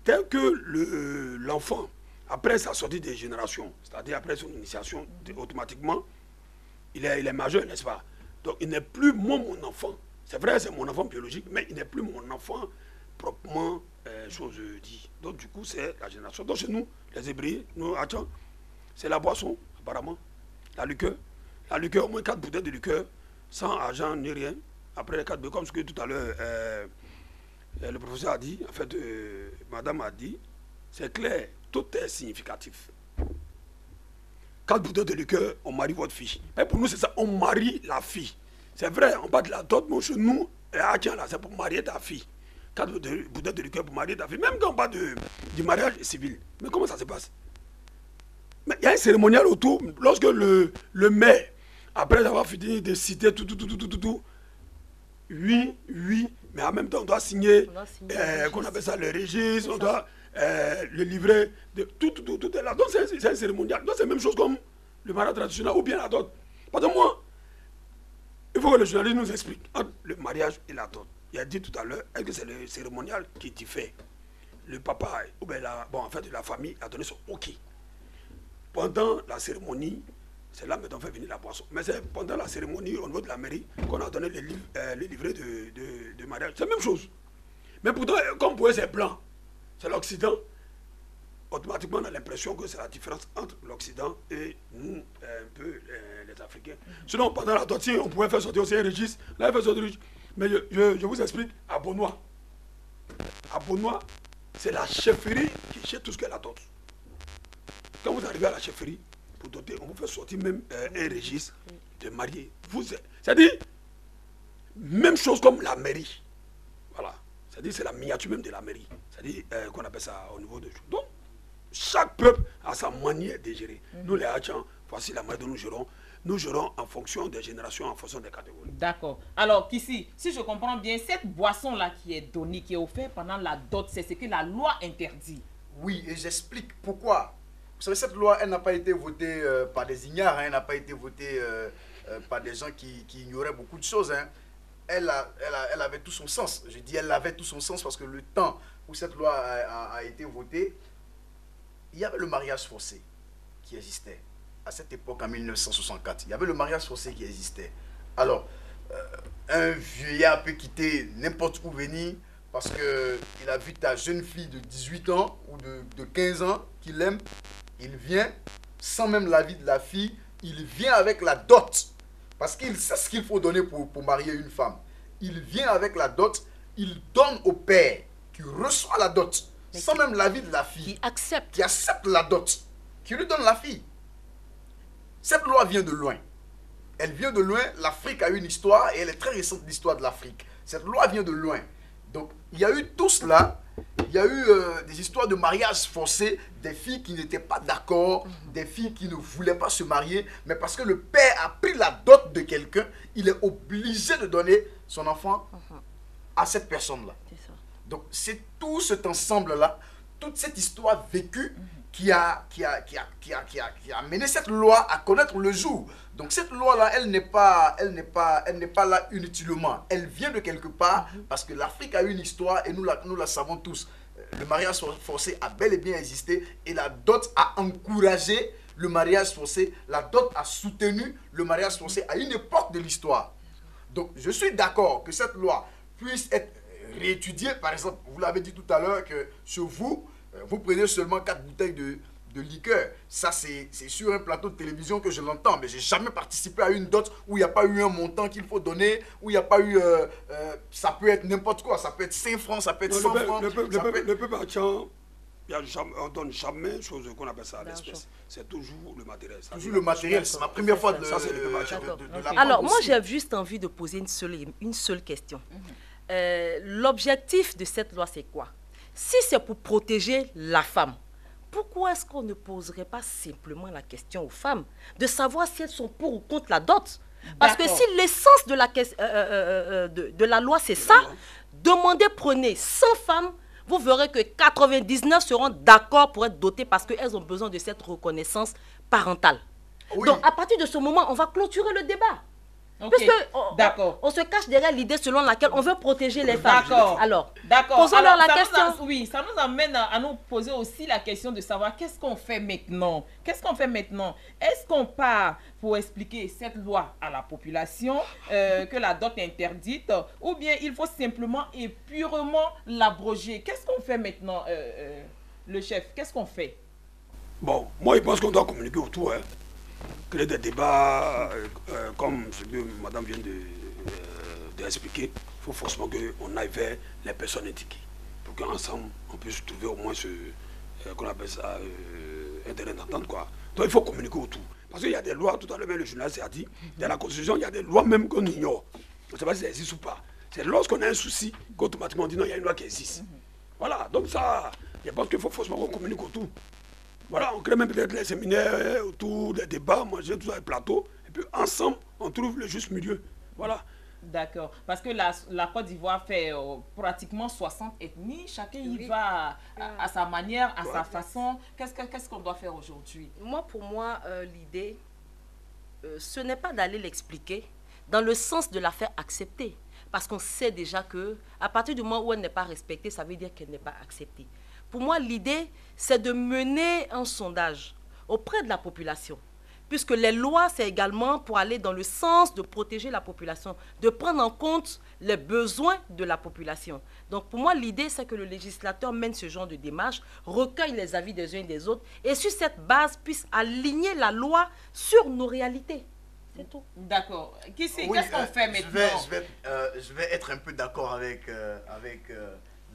dès que l'enfant, après sa sortie des générations, c'est-à-dire après son initiation, automatiquement, il est majeur, n'est-ce pas? Donc il n'est plus mon enfant. C'est vrai, c'est mon enfant biologique, mais il n'est plus mon enfant proprement chose dit. Donc du coup, c'est la génération. Donc chez nous, les Hébreux, nous, c'est la boisson, apparemment. La liqueur, au moins 4 bouteilles de liqueur, sans argent ni rien. Après les 4 bouteilles, comme ce que tout à l'heure, le professeur a dit, en fait, madame a dit, c'est clair, tout est significatif. 4 bouteilles de liqueur, on marie votre fille. Mais pour nous, c'est ça, on marie la fille. C'est vrai, on parle de la dot, mais chez nous, c'est pour marier ta fille. 4 bouteilles de liqueur pour marier ta fille. Même quand on parle du mariage civil. Mais comment ça se passe? Mais il y a un cérémonial autour. Lorsque le maire, après avoir fini de citer tout, oui, mais en même temps, on doit signer, qu'on appelle ça le registre, on doit le livret, tout est là. Donc c'est un cérémonial. Donc c'est la même chose comme le mariage traditionnel ou bien la dot. Parce que moi, Il faut que le journaliste nous explique entre le mariage et la dot. Il a dit tout à l'heure, est-ce que c'est le cérémonial qui diffère? Le papa, ou bien en fait, la famille a donné son OK. Pendant la cérémonie, c'est là maintenant on fait venir la boisson. Mais c'est pendant la cérémonie au niveau de la mairie qu'on a donné les livrets de mariage. C'est la même chose. Mais pourtant, comme pour eux c'est blanc, c'est l'Occident, automatiquement on a l'impression que c'est la différence entre l'Occident et nous, un peu les Africains. Sinon, pendant la dot, on pouvait faire sortir aussi un registre. Là, il fait sortir un registre. Mais je vous explique, à Beaunois. À Beaunois, c'est la chefferie qui gère tout ce qu'est la dot. Quand vous arrivez à la chefferie, pour doter, on vous fait sortir même un registre de mariés. C'est-à-dire, même chose comme la mairie. Voilà. C'est-à-dire, c'est la miniature même de la mairie. C'est-à-dire, qu'on appelle ça au niveau de... Donc, chaque peuple a sa manière de gérer. Nous, les Hachans, voici la manière dont nous gérons. Nous gérons en fonction des générations, en fonction des catégories. D'accord. Alors, Kissi, si je comprends bien, cette boisson-là qui est donnée, qui est offerte pendant la dot, c'est ce que la loi interdit. Oui, et j'explique pourquoi. Vous savez, cette loi, elle n'a pas été votée par des ignares, hein, elle n'a pas été votée par des gens qui ignoraient beaucoup de choses. Hein. Elle avait tout son sens. Je dis elle avait tout son sens parce que le temps où cette loi a été votée, il y avait le mariage forcé qui existait. À cette époque, en 1964, il y avait le mariage forcé qui existait. Alors, un vieillard peut quitter n'importe où venir parce qu'il a vu ta jeune fille de 18 ans ou de 15 ans qu'il aime. Il vient, sans même l'avis de la fille, il vient avec la dot. Parce qu'il sait ce qu'il faut donner pour marier une femme. Il vient avec la dot, il donne au père qui reçoit la dot, sans même l'avis de la fille. Qui accepte la dot, qui lui donne la fille. Cette loi vient de loin. Elle vient de loin. L'Afrique a une histoire et elle est très récente, l'histoire de l'Afrique. Cette loi vient de loin. Donc, il y a eu tout cela. Il y a eu des histoires de mariage forcé, des filles qui n'étaient pas d'accord, des filles qui ne voulaient pas se marier, mais parce que le père a pris la dot de quelqu'un, il est obligé de donner son enfant à cette personne-là. Donc, c'est tout cet ensemble-là, toute cette histoire vécue qui a mené cette loi à connaître le jour. Donc cette loi-là, elle n'est pas là inutilement. Elle vient de quelque part parce que l'Afrique a une histoire et nous la savons tous. Le mariage forcé a bel et bien existé et la dot a encouragé le mariage forcé. La dot a soutenu le mariage forcé à une époque de l'histoire. Donc je suis d'accord que cette loi puisse être réétudiée. Par exemple, vous l'avez dit tout à l'heure que chez vous, vous prenez seulement 4 bouteilles de liqueur. Ça, c'est sur un plateau de télévision que je l'entends. Mais je n'ai jamais participé à une dot où il n'y a pas eu un montant qu'il faut donner, où il n'y a pas eu... ça peut être n'importe quoi. Ça peut être 5 francs, ça peut être 100 francs. Le peuple hachant, on ne donne jamais chose qu'on appelle ça à l'espèce. C'est toujours le matériel. Toujours le matériel. C'est ma première fois de la... Alors, moi, j'ai juste envie de poser une seule question. L'objectif de cette loi, c'est quoi? Si c'est pour protéger la femme, pourquoi est-ce qu'on ne poserait pas simplement la question aux femmes de savoir si elles sont pour ou contre la dot? Parce que si l'essence de la loi, c'est ça, demandez, prenez 100 femmes, vous verrez que 99 seront d'accord pour être dotées parce qu'elles ont besoin de cette reconnaissance parentale. Oui. Donc, à partir de ce moment, on va clôturer le débat. Okay. Parce qu'on se cache derrière l'idée selon laquelle on veut protéger les femmes. Alors, posons-leur la question. Oui, ça nous amène à nous poser aussi la question de savoir qu'est-ce qu'on fait maintenant. Qu'est-ce qu'on fait maintenant? Est-ce qu'on part pour expliquer cette loi à la population, que la dot est interdite, ou bien il faut simplement et purement l'abroger? Qu'est-ce qu'on fait maintenant, le chef? Qu'est-ce qu'on fait? Bon, moi je pense qu'on doit communiquer autour, hein. Créer des débats comme ce que madame vient d'expliquer. Il faut forcément qu'on aille vers les personnes indiquées pour qu'ensemble on puisse trouver au moins ce qu'on appelle ça un terrain d'entente, quoi. Donc il faut communiquer autour. Parce qu'il y a des lois, tout à l'heure même le journaliste a dit, dans la Constitution, il y a des lois même qu'on ignore. On ne sait pas si ça existe ou pas. C'est lorsqu'on a un souci qu'automatiquement on dit non, il y a une loi qui existe. Voilà, donc ça, je pense qu'il faut forcément qu'on communique autour. Voilà, on crée même peut-être les séminaires autour des débats, manger tout ça, les plateaux, et puis ensemble, on trouve le juste milieu. Voilà. D'accord, parce que la Côte d'Ivoire fait pratiquement 60 ethnies, chacun y va à sa manière, à sa façon. Qu'est-ce qu'on doit faire aujourd'hui? Pour moi, l'idée, ce n'est pas d'aller l'expliquer, dans le sens de la faire accepter. Parce qu'on sait déjà qu'à partir du moment où elle n'est pas respectée, ça veut dire qu'elle n'est pas acceptée. Pour moi, l'idée, c'est de mener un sondage auprès de la population. Puisque les lois, c'est également pour aller dans le sens de protéger la population, de prendre en compte les besoins de la population. Donc pour moi, l'idée, c'est que le législateur mène ce genre de démarche, recueille les avis des uns et des autres, et sur cette base, puisse aligner la loi sur nos réalités. C'est tout. D'accord. Qu'est-ce qu'on fait maintenant? Je vais être un peu d'accord avec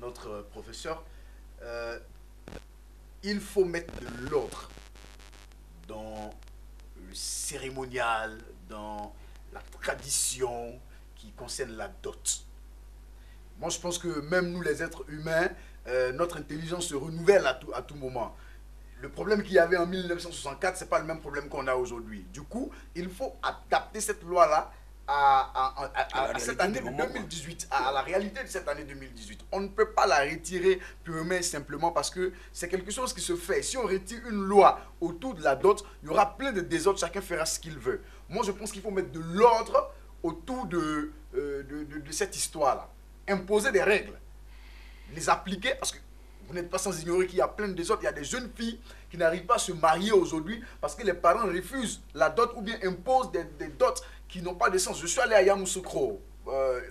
notre professeur. Il faut mettre de l'ordre dans le cérémonial, dans la tradition qui concerne la dot. Moi, je pense que même nous, les êtres humains, notre intelligence se renouvelle à tout moment. Le problème qu'il y avait en 1964, ce n'est pas le même problème qu'on a aujourd'hui. Du coup, il faut adapter cette loi-là à cette année 2018, à la réalité de cette année 2018. On ne peut pas la retirer purement et simplement parce que c'est quelque chose qui se fait. Si on retire une loi autour de la dot, il y aura plein de désordres, chacun fera ce qu'il veut. Moi, je pense qu'il faut mettre de l'ordre autour de cette histoire-là. Imposer des règles, les appliquer, parce que vous n'êtes pas sans ignorer qu'il y a plein de désordres. Il y a des jeunes filles qui n'arrivent pas à se marier aujourd'hui parce que les parents refusent la dot ou bien imposent des dots qui n'ont pas de sens. Je suis allé à Yamoussoukro,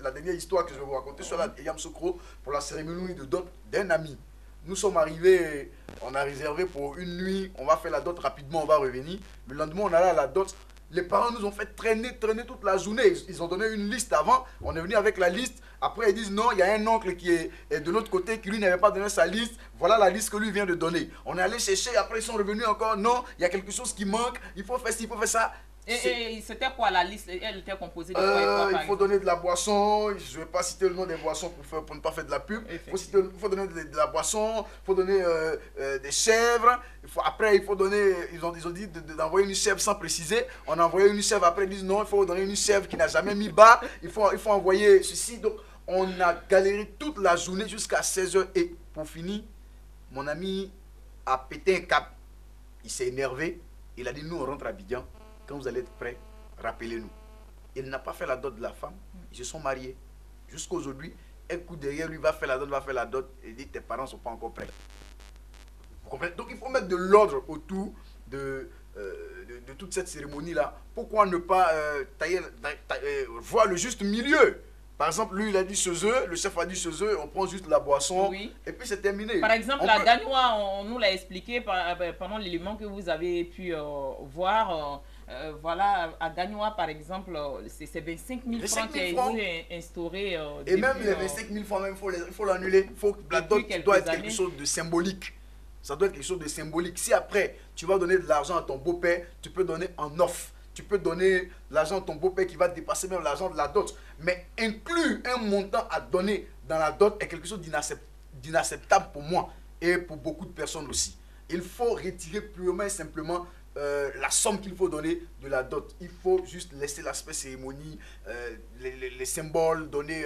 la dernière histoire que je vais vous raconter, je suis allé à Yamoussoukro pour la cérémonie de dot d'un ami. Nous sommes arrivés, on a réservé pour une nuit, on va faire la dot rapidement, on va revenir. Le lendemain, on allait à la dot. Les parents nous ont fait traîner toute la journée. Ils ont donné une liste avant. On est venu avec la liste. Après, ils disent non, il y a un oncle qui est de l'autre côté qui lui n'avait pas donné sa liste. Voilà la liste que lui vient de donner. On est allé chercher. Après, ils sont revenus encore. Non, il y a quelque chose qui manque. Il faut faire ci, il faut faire ça. Et c'était quoi la liste? Elle était composée de quoi? Il faut donner de la boisson. Je ne vais pas citer le nom des boissons pour ne pas faire de la pub. Il faut donner de la boisson. Il faut donner des chèvres. Après, il faut donner. Ils ont dit d'envoyer une chèvre sans préciser. On a envoyé une chèvre. Après, ils disent non, il faut donner une chèvre qui n'a jamais mis bas. Il faut envoyer ceci. Donc, on a galéré toute la journée jusqu'à 16h. Et pour finir, mon ami a pété un cap. Il s'est énervé. Il a dit nous, on rentre à Abidjan. Quand vous allez être prêts, rappelez-nous. Il n'a pas fait la dot de la femme. Ils se sont mariés. Jusqu'à aujourd'hui, un coup derrière lui va faire la dot. Et dit tes parents ne sont pas encore prêts. Vous comprenez? Donc il faut mettre de l'ordre autour de toute cette cérémonie-là. Pourquoi ne pas voir le juste milieu? Par exemple, lui, il a dit chez eux, le chef a dit chez eux, on prend juste la boisson, et puis c'est terminé. Par exemple, la Gagnois, on nous l'a expliqué pendant l'élément que vous avez pu voir. Voilà, à Gagnois, par exemple, c'est 25 000 francs qui a été instauré. Et même les 25 000 francs, il faut l'annuler. La dot doit être quelque chose de symbolique. Ça doit être quelque chose de symbolique. Si après, tu vas donner de l'argent à ton beau-père, tu peux donner en offre. Tu peux donner l'argent à ton beau-père qui va dépasser même l'argent de la dot. Mais inclure un montant à donner dans la dot est quelque chose d'inacceptable pour moi et pour beaucoup de personnes aussi. Il faut retirer purement et simplement la somme qu'il faut donner de la dot. Il faut juste laisser l'aspect cérémonie, les symboles, donner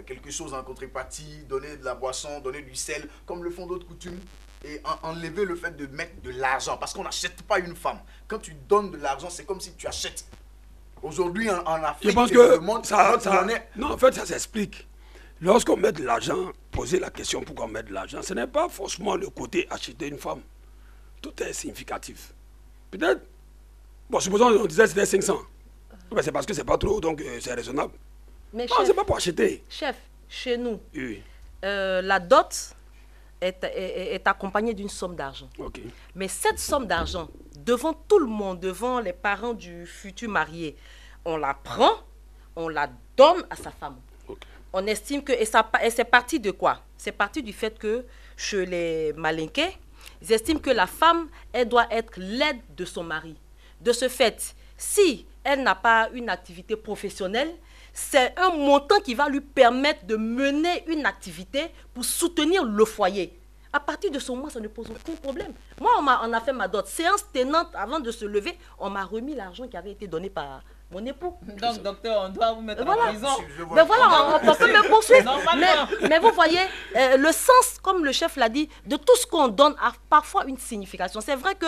quelque chose en contrepartie, donner de la boisson, donner du sel, comme le font d'autres coutumes. Et enlever le fait de mettre de l'argent. Parce qu'on n'achète pas une femme. Quand tu donnes de l'argent, c'est comme si tu achètes. Aujourd'hui, en Afrique, je pense que le monde, non, en fait, ça s'explique. Lorsqu'on met de l'argent, poser la question pourquoi on met de l'argent, ce n'est pas forcément le côté acheter une femme. Tout est significatif. Peut-être, bon, supposons qu'on disait que c'était 500. Ben, c'est parce que c'est pas trop, donc c'est raisonnable. Mais non, c'est pas pour acheter. Chef, chez nous, oui. La dot est accompagnée d'une somme d'argent. Okay. Mais cette somme d'argent, devant tout le monde, devant les parents du futur marié, on la prend, on la donne à sa femme. Okay. On estime que... Et c'est parti de quoi? C'est parti du fait que chez les Malinqués, ils estiment que la femme, elle doit être l'aide de son mari. De ce fait, si elle n'a pas une activité professionnelle, c'est un montant qui va lui permettre de mener une activité pour soutenir le foyer. À partir de ce moment, ça ne pose aucun problème. Moi, on a fait ma dot. Séance tenante, avant de se lever, on m'a remis l'argent qui avait été donné par mon époux. Donc, docteur, on doit vous mettre en prison. Mais voilà, on peut me poursuivre. Mais vous voyez, le sens, comme le chef l'a dit, de tout ce qu'on donne a parfois une signification. C'est vrai que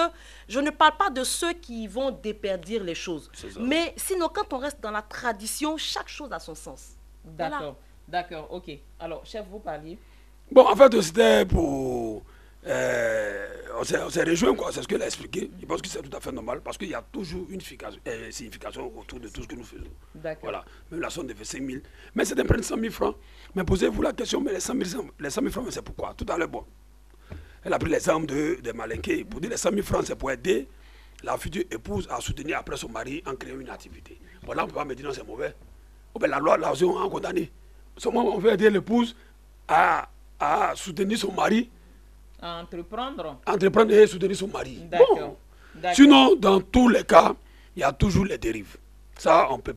je ne parle pas de ceux qui vont déperdir les choses. Mais sinon, quand on reste dans la tradition, chaque chose a son sens. D'accord, voilà. D'accord, ok. Alors, chef, vous parliez. Bon, en fait, c'était pour... on s'est rejoint, quoi. C'est ce qu'elle a expliqué. Je pense que c'est tout à fait normal parce qu'il y a toujours une signification autour de tout ce que nous faisons. D'accord. Voilà. Même la somme de 25 000. Mais c'est d'en prendre 100 000 francs. Mais posez-vous la question, mais les 100 000 francs, c'est pourquoi? Tout à l'heure, bon. Elle a pris l'exemple de Malinké. Pour dire les 100 000 francs, c'est pour aider la future épouse à soutenir après son mari en créant une activité. Voilà, on ne peut pas me dire non, c'est mauvais. Oh, ben, la loi, là, on a condamné. Seulement, on veut aider l'épouse à soutenir son mari. À entreprendre. Entreprendre et soutenir son mari. D'accord. Bon. Sinon, dans tous les cas, il y a toujours les dérives. Ça, on ne peut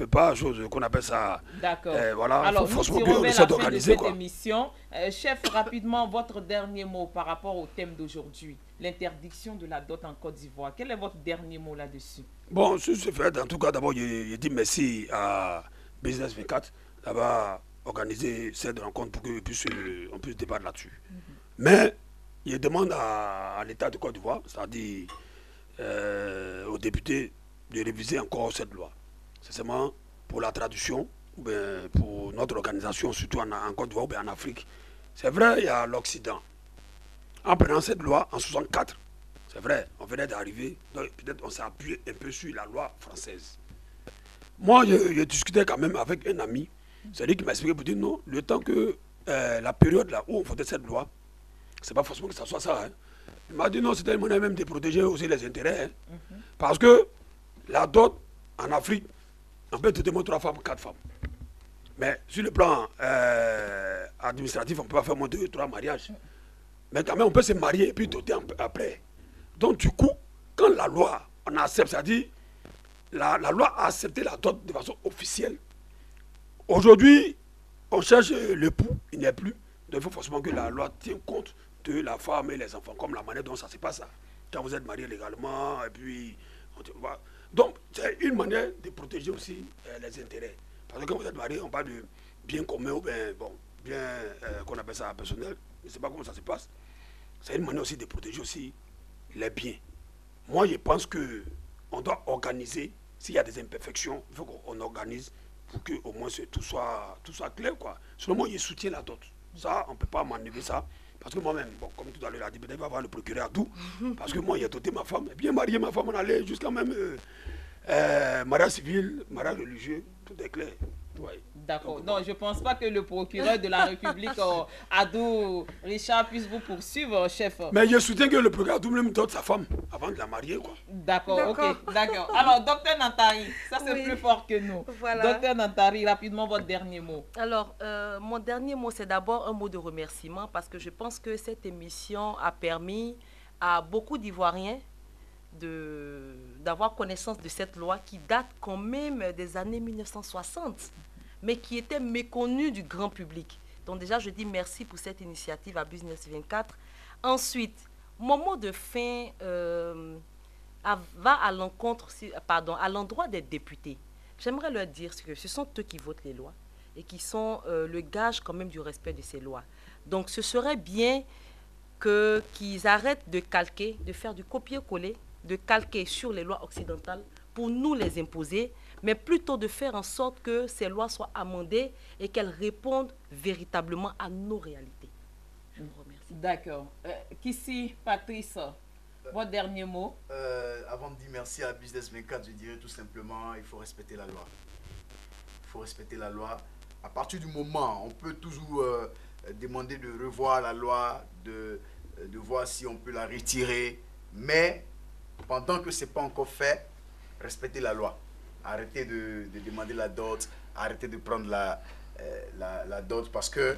pas, chose qu'on appelle ça. D'accord. Voilà, alors, il faut nous tirons vers la fin de cette quoi. émission. Chef, rapidement, votre dernier mot par rapport au thème d'aujourd'hui, l'interdiction de la dot en Côte d'Ivoire. Quel est votre dernier mot là-dessus? Bon, sur ce fait, en tout cas, d'abord, je dis merci à Business 24 d'avoir organisé cette rencontre pour qu'on puisse débattre là-dessus. Mais je demande à l'État de Côte d'Ivoire, c'est-à-dire aux députés, de réviser encore cette loi. C'est seulement pour la traduction, ou bien pour notre organisation, surtout en Côte d'Ivoire ou bien en Afrique. C'est vrai, il y a l'Occident. En prenant cette loi en 64, c'est vrai, on venait d'arriver, donc peut-être on s'est appuyé un peu sur la loi française. Moi, je discutais quand même avec un ami, c'est lui qui m'a expliqué pour dire non, le temps que la période là où on votait cette loi, c'est pas forcément que ça soit ça. Hein. Il m'a dit non, c'était une manière même de protéger aussi les intérêts. Hein. Parce que la dot en Afrique, on peut te moins 3 femmes, 4 femmes. Mais sur le plan administratif, on ne peut pas faire moins de 2 3 mariages. Mais quand même, on peut se marier et puis doter après. Donc du coup, quand la loi, on accepte, c'est-à-dire, la loi a accepté la dot de façon officielle. Aujourd'hui, on cherche l'époux, il n'est plus. Donc il faut forcément que la loi tienne compte de la femme et les enfants, comme la manière dont ça se passe. Quand vous êtes marié légalement, et puis... Donc, c'est une manière de protéger aussi les intérêts. Parce que quand vous êtes marié, on parle de bien commun ou bien, bon, bien qu'on appelle ça personnel. Je ne sais pas comment ça se passe. C'est une manière aussi de protéger aussi les biens. Moi, je pense qu'on doit organiser, s'il y a des imperfections, il faut qu'on organise pour que au moins tout soit clair, quoi. Sinon, moi, je soutiens la dot. Ça, on ne peut pas m'enlever ça. Parce que moi-même, bon, comme tout à l'heure, il a dit, peut-être il va avoir le procureur à tout. Parce que moi, j'ai doté ma femme. Bien marié, ma femme, on allait jusqu'à même mariage civil, mariage religieux, tout est clair. Ouais. D'accord. Non, je ne pense pas que le procureur de la République, Adou Richard, puisse vous poursuivre, chef. Mais je soutiens que le procureur Adou même dote sa femme avant de la marier, quoi. D'accord, ok, d'accord. Alors, docteur Nantari, ça c'est plus fort que nous. Voilà. Docteur Nantari, rapidement, votre dernier mot. Alors, mon dernier mot, c'est d'abord un mot de remerciement parce que je pense que cette émission a permis à beaucoup d'Ivoiriens d'avoir connaissance de cette loi qui date quand même des années 1960, mais qui était méconnue du grand public. Donc déjà, je dis merci pour cette initiative à Business 24. Ensuite, mon mot de fin va à l'endroit des députés. J'aimerais leur dire que ce sont eux qui votent les lois et qui sont le gage quand même du respect de ces lois. Donc ce serait bien qu'ils arrêtent de calquer, de faire du copier-coller, de calquer sur les lois occidentales pour nous les imposer, mais plutôt de faire en sorte que ces lois soient amendées et qu'elles répondent véritablement à nos réalités. Je vous remercie. D'accord. Kissi, Patrice, votre dernier mot. Avant de dire merci à Business 24, je dirais tout simplement, il faut respecter la loi. Il faut respecter la loi. À partir du moment, on peut toujours demander de revoir la loi, de voir si on peut la retirer, mais pendant que ce n'est pas encore fait, respectez la loi. Arrêtez de demander la dot, arrêtez de prendre la dot parce que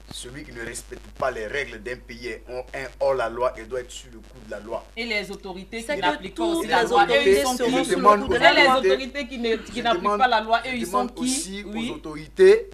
celui qui ne respecte pas les règles d'un pays est hors la loi et doit être sur le coup de la loi. Et les autorités qui n'appliquent pas la loi, eux, ils sont qui? Les autorités qui n'appliquent pas la loi, eux, ils sont qui? Aussi aux autorités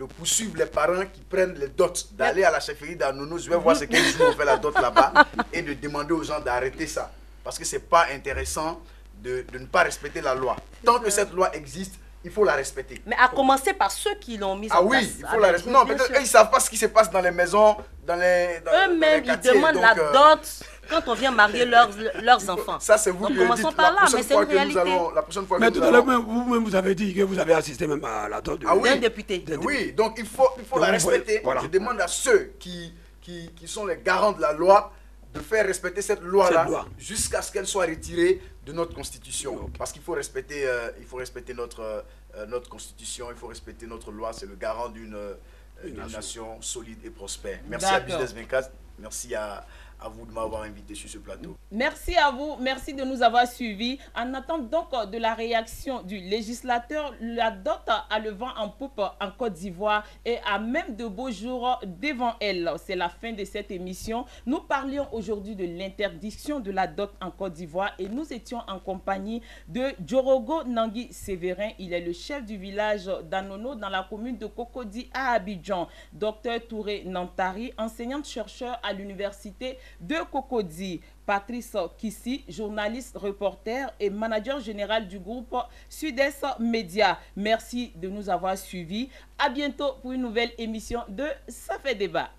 de poursuivre les parents qui prennent les dots, d'aller à la chefferie d'Anono, je vais voir ce quel jour on fait la dot là-bas, et de demander aux gens d'arrêter ça. Parce que ce n'est pas intéressant de ne pas respecter la loi. Tant que cette loi existe, il faut la respecter. Mais à commencer par ceux qui l'ont mise en place. Ah oui, il faut la respecter. Non, peut-être ils ne savent pas ce qui se passe dans les maisons, eux-mêmes, ils demandent la dot quand on vient marier leurs enfants. Ça, c'est vous qui le dites. Par là, mais c'est une réalité. La prochaine fois mais que tout à l'heure, vous-même, vous avez dit que vous avez assisté même à la dot d'un député. Oui, donc il faut la respecter. Voilà. Je demande à ceux qui sont les garants de la loi de faire respecter cette loi-là jusqu'à ce qu'elle soit retirée de notre constitution. Okay. Parce qu'il faut respecter, notre constitution, il faut respecter notre loi. C'est le garant d'une nation solide et prospère. Merci à Business 24, merci à vous de m'avoir invité sur ce plateau. Merci à vous, merci de nous avoir suivis. En attendant donc de la réaction du législateur, la dot a le vent en poupe en Côte d'Ivoire et a même de beaux jours devant elle. C'est la fin de cette émission. Nous parlions aujourd'hui de l'interdiction de la dot en Côte d'Ivoire et nous étions en compagnie de Djorogo Nangui Sévérin. Il est le chef du village d'Anono dans la commune de Cocody à Abidjan. Docteur Touré Nantari, enseignante-chercheur à l'université de Cocody. Patrice Kissi, journaliste, reporter et manager général du groupe Sud-Est Média. Merci de nous avoir suivis. À bientôt pour une nouvelle émission de Ça fait débat.